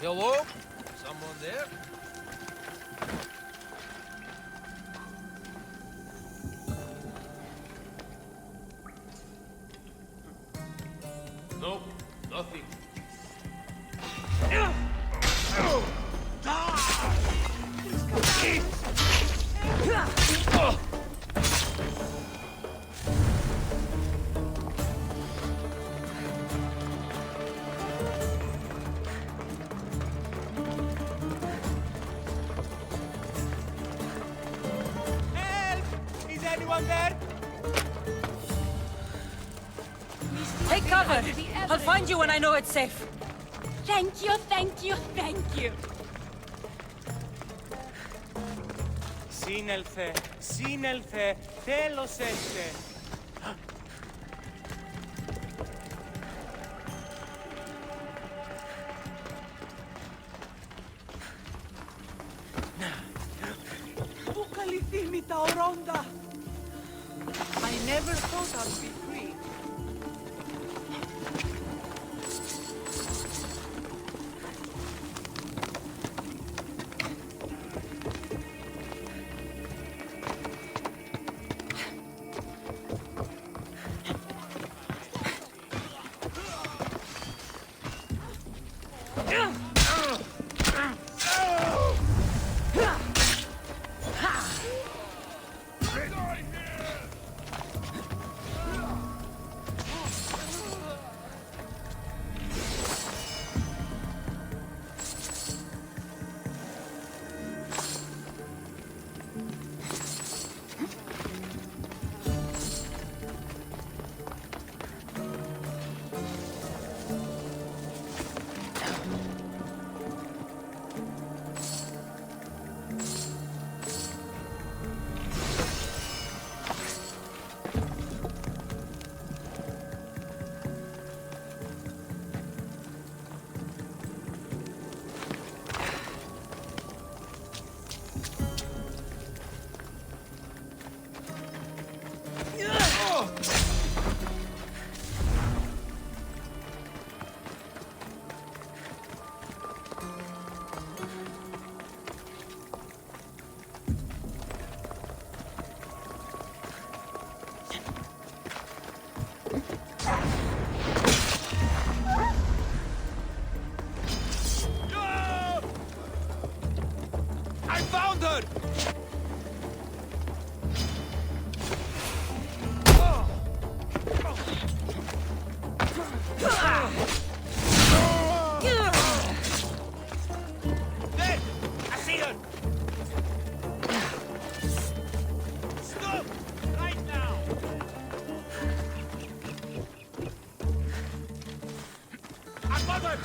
Hello? Someone there? Nope, nothing. Help! Is anyone there? Take cover. I'll find you when I know it's safe. Thank you, thank you, thank you. Σύνελθε, τέλος έστε. Πού καλυθήμη τα ορόντα. I never thought I'd be free. I found her! There! I see her! Stop! Right now! I got her!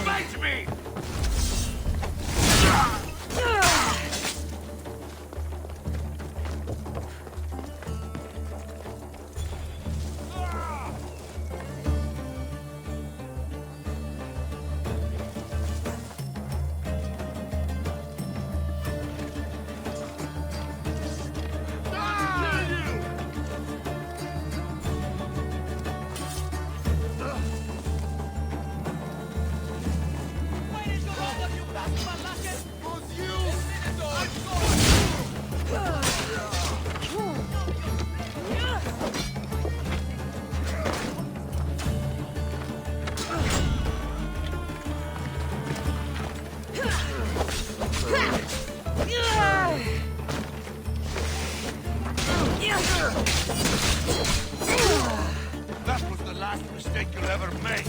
Fight me! That was the last mistake you'll ever make.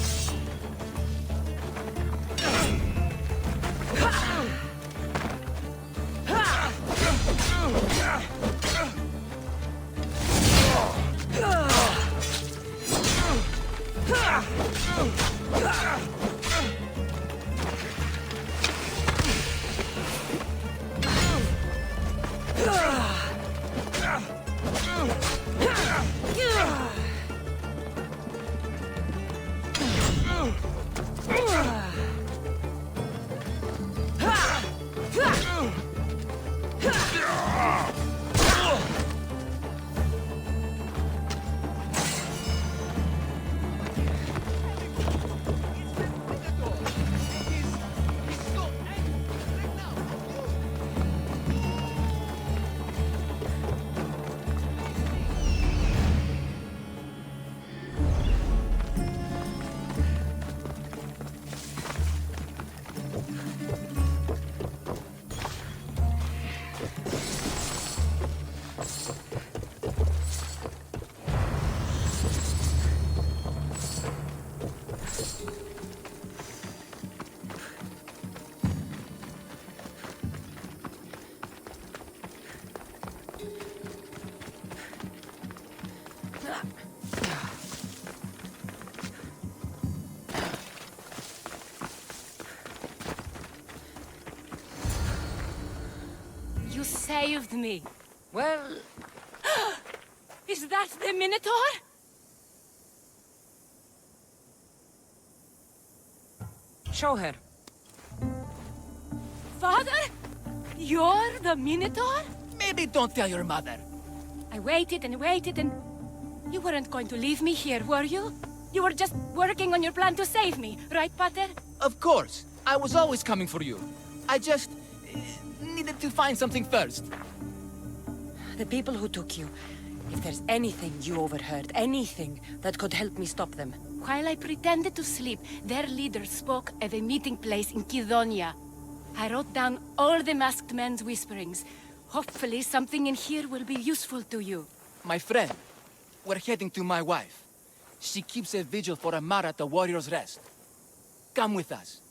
You saved me. Well, Is that the Minotaur? show her. Father? You're the Minotaur? Maybe don't tell your mother. I waited and waited and... You weren't going to leave me here, were you? You were just working on your plan to save me, right, Pater? Of course. I was always coming for you. I just... needed to find something first. The people who took you. If there's anything you overheard, anything that could help me stop them. While I pretended to sleep, their leader spoke of a meeting place in Kidonia. I wrote down all the masked men's whisperings. Hopefully something in here will be useful to you. My friend, we're heading to my wife. She keeps a vigil for Amar at the Warrior's Rest. Come with us.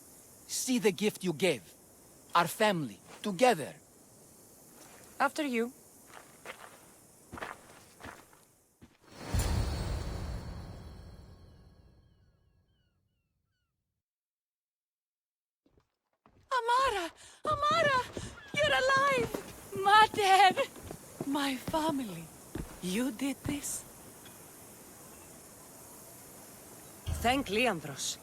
See the gift you gave. Our family, together. After you. Amara! Amara! You're alive! Mater! My family. You did this? Thank Leandros.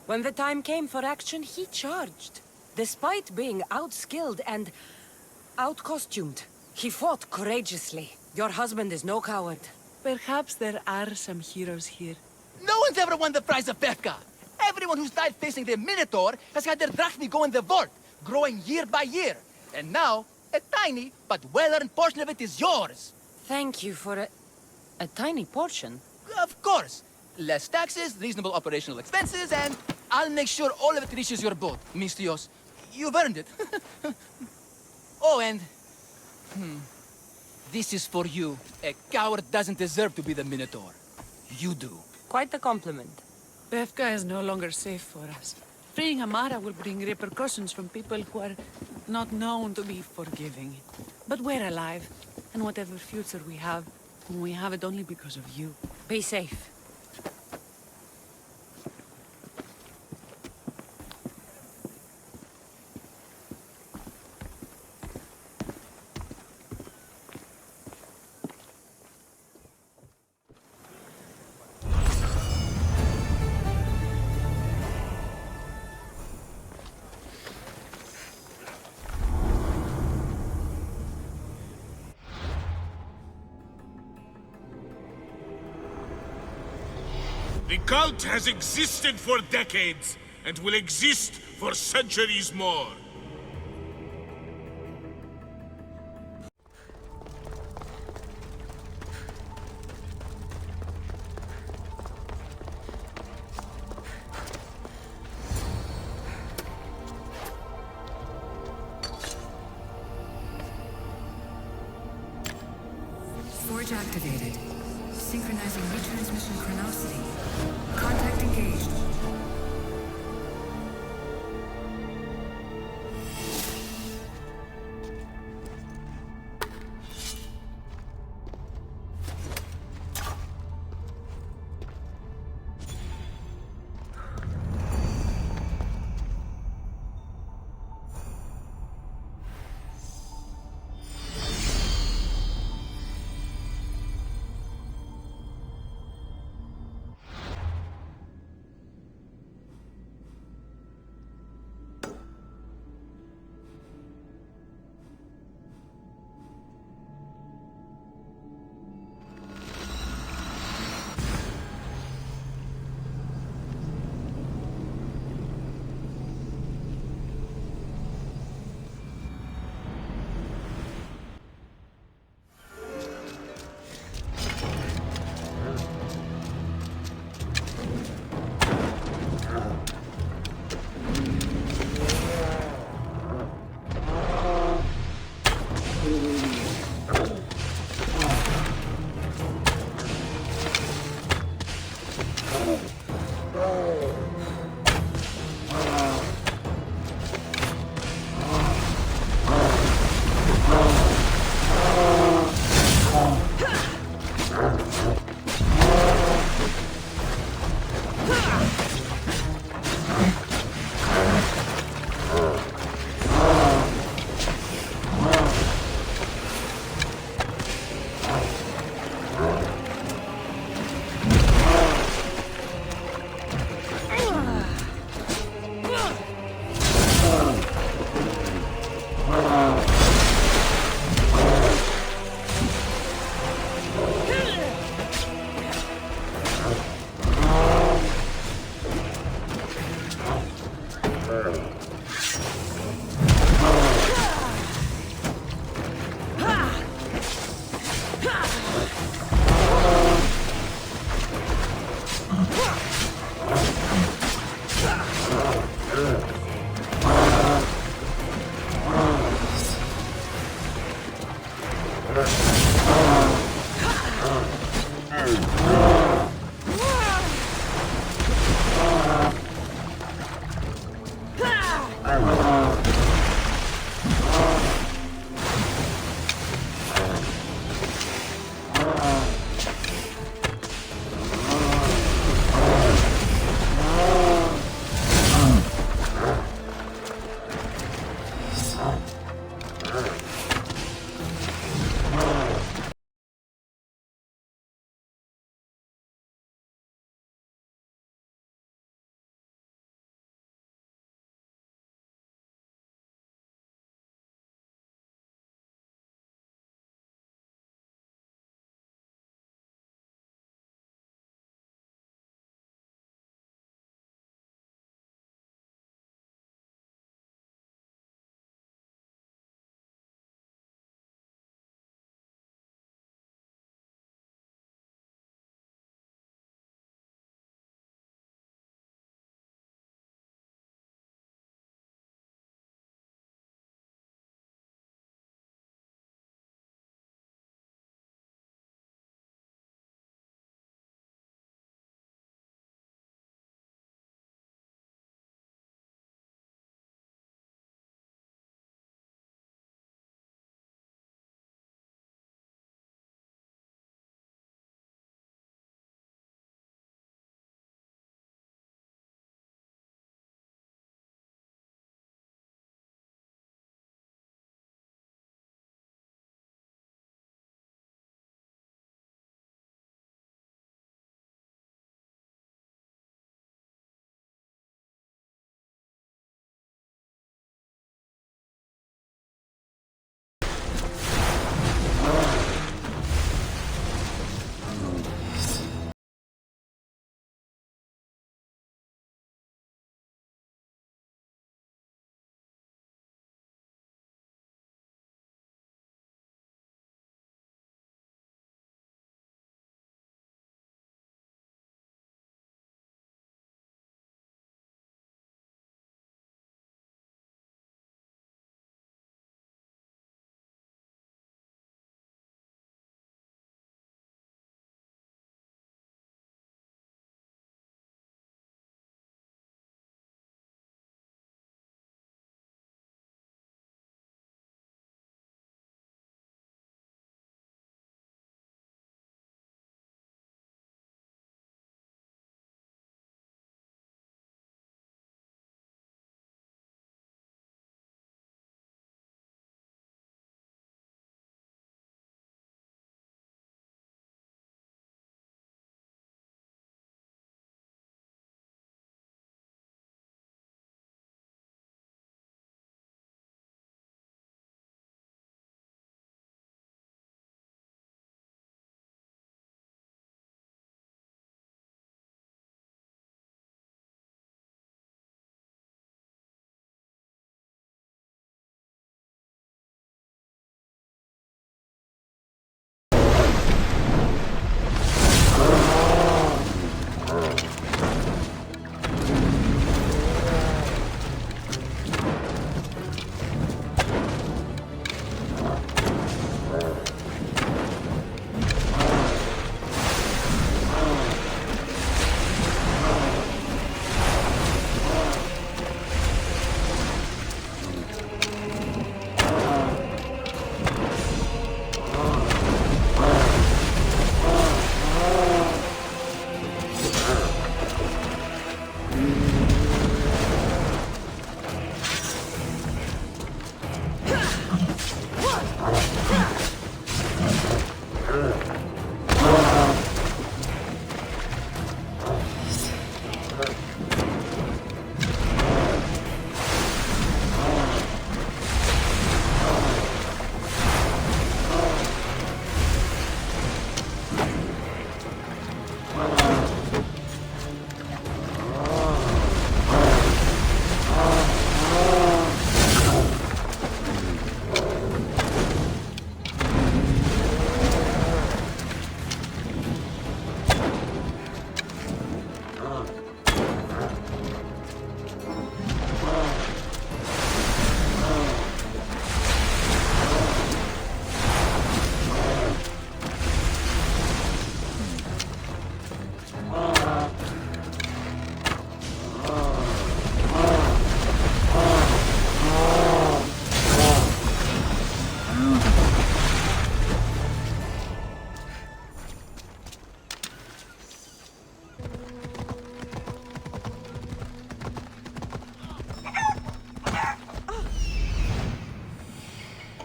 When the time came for action, he charged. Despite being outskilled and out-costumed, he fought courageously. Your husband is no coward. Perhaps there are some heroes here. No one's ever won the prize of Pephka. Everyone who's died facing the Minotaur has had their drachmi go in the vault, growing year by year. And now, a tiny but well-earned portion of it is yours. Thank you for a tiny portion. Of course. Less taxes, reasonable operational expenses, and I'll make sure all of it reaches your boat, Mistios. You've earned it. Oh, and... This is for you. A coward doesn't deserve to be the Minotaur. You do. Quite a compliment. Pephka is no longer safe for us. Freeing Amara will bring repercussions from people who are not known to be forgiving. But we're alive, and whatever future we have it only because of you. Be safe. The cult has existed for decades, and will exist for centuries more. Forge activated. Synchronizing retransmission chronicity. Contact engaged.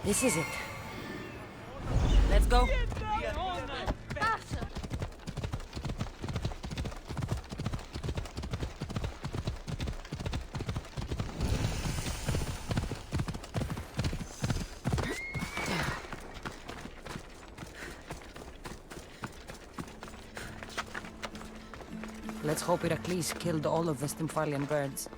This is it. Let's go. Let's hope Heracles killed all of the Stymphalian birds.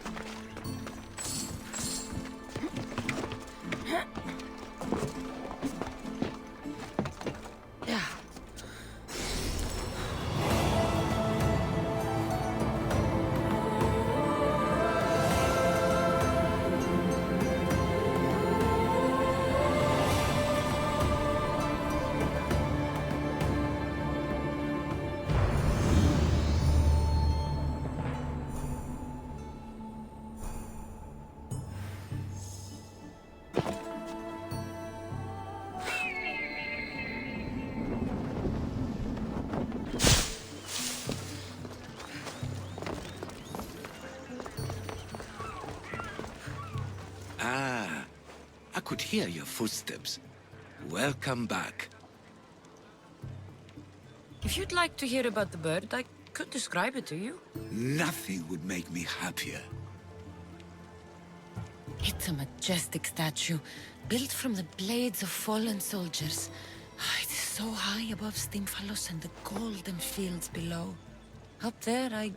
Ah, I could hear your footsteps. Welcome back. If you'd like to hear about the bird, I could describe it to you. Nothing would make me happier. It's a majestic statue, built from the blades of fallen soldiers. It is so high above Stymphalos and the golden fields below. Up there, I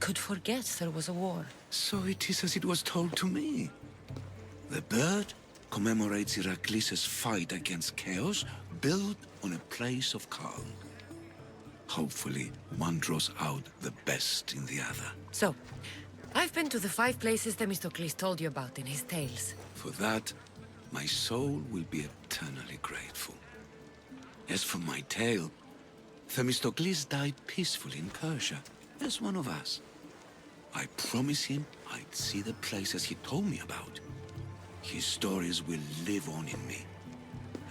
could forget there was a war. So it is as it was told to me. The bird commemorates Heracles' fight against chaos, built on a place of calm. Hopefully, one draws out the best in the other. So, I've been to the 5 places Themistocles told you about in his tales. For that, my soul will be eternally grateful. As for my tale, Themistocles died peacefully in Persia, as one of us. I promised him I'd see the places he told me about. His stories will live on in me.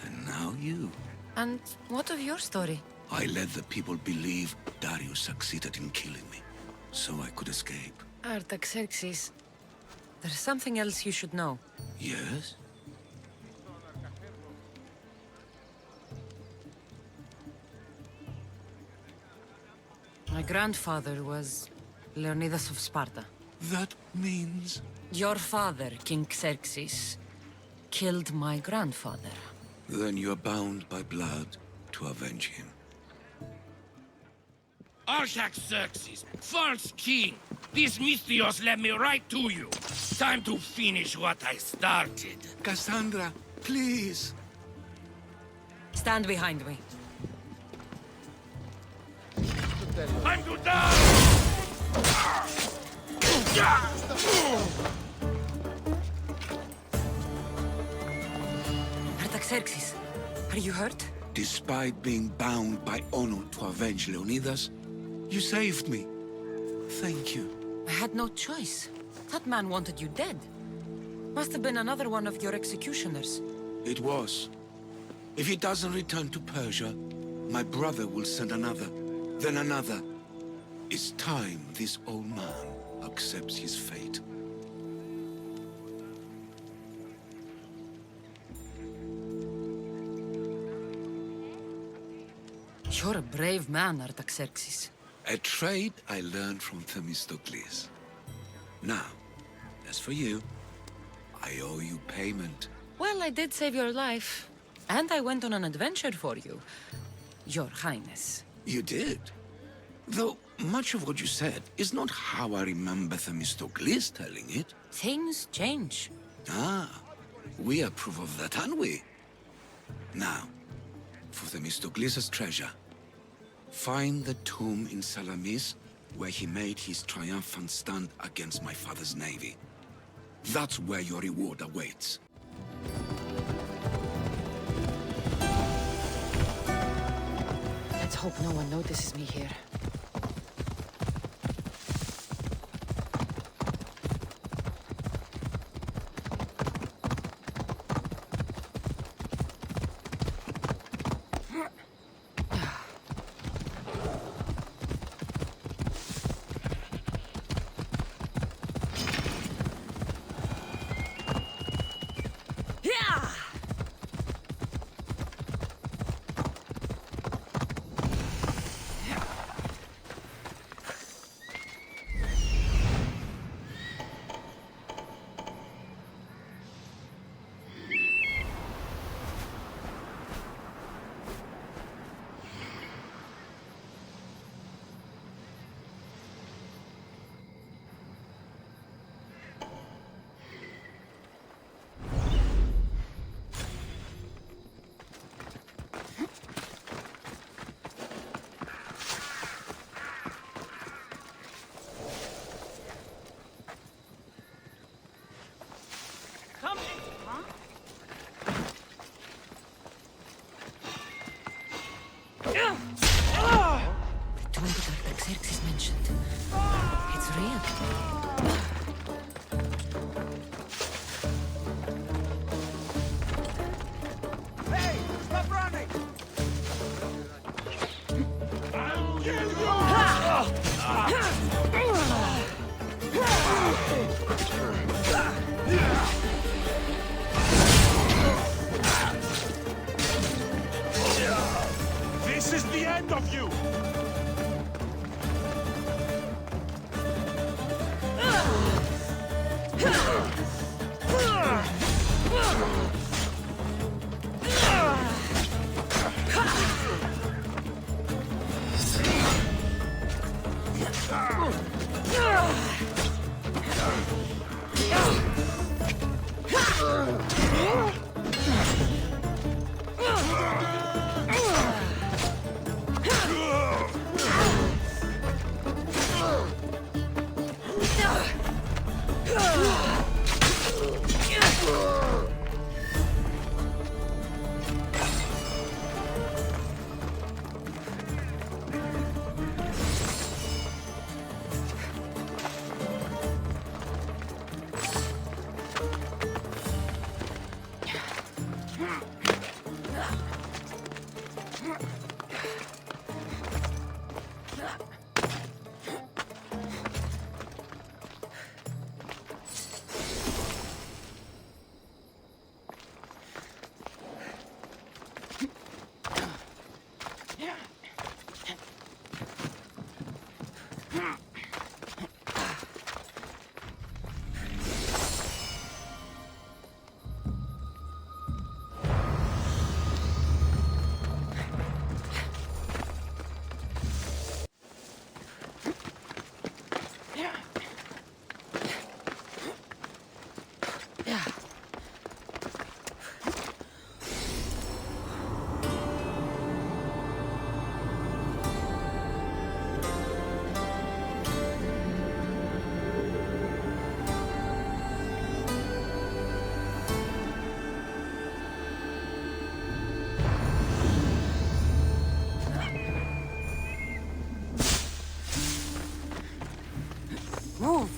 And now you. And what of your story? I let the people believe Darius succeeded in killing me, so I could escape. Artaxerxes, there's something else you should know. Yes? My grandfather was Leonidas of Sparta. That means... Your father, King Xerxes, killed my grandfather. Then you're bound by blood to avenge him. Artaxerxes, false king! These Mystios led me right to you. Time to finish what I started. Cassandra, please! Stand behind me. Time to die! Artaxerxes, are you hurt? Despite being bound by honor to avenge Leonidas, you saved me. Thank you. I had no choice. That man wanted you dead. Must have been another one of your executioners. It was. If he doesn't return to Persia, my brother will send another, then another. It's time this old man accepts his fate. You're a brave man, Artaxerxes. A trait I learned from Themistocles. Now, as for you, I owe you payment. Well, I did save your life. And I went on an adventure for you, Your Highness. You did? Though much of what you said is not how I remember Themistocles telling it. Things change. Ah, we approve of that, aren't we? Now, for Themistocles' treasure, find the tomb in Salamis where he made his triumphant stand against my father's navy. That's where your reward awaits. Let's hope no one notices me here. Move!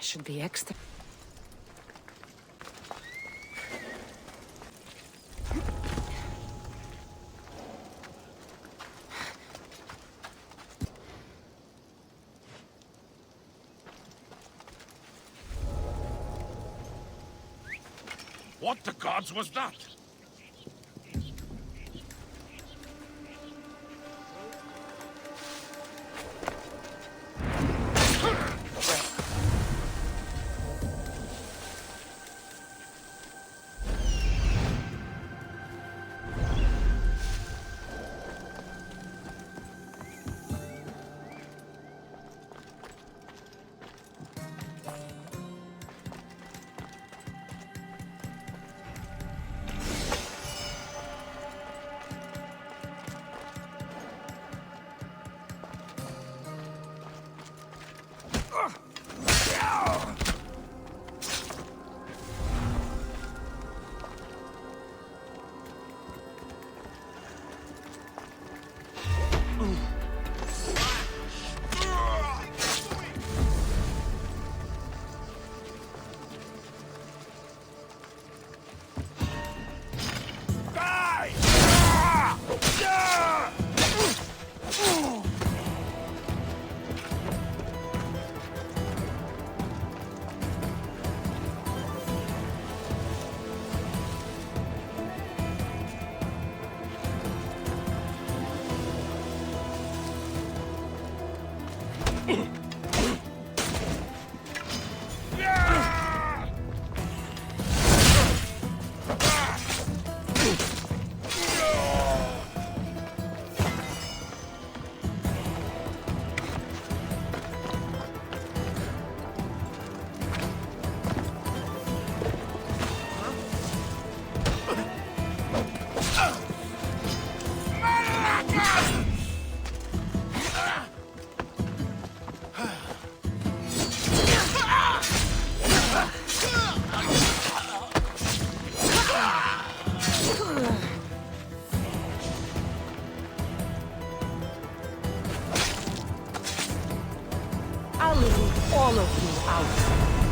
Should be extra. What the gods was that? all of you out.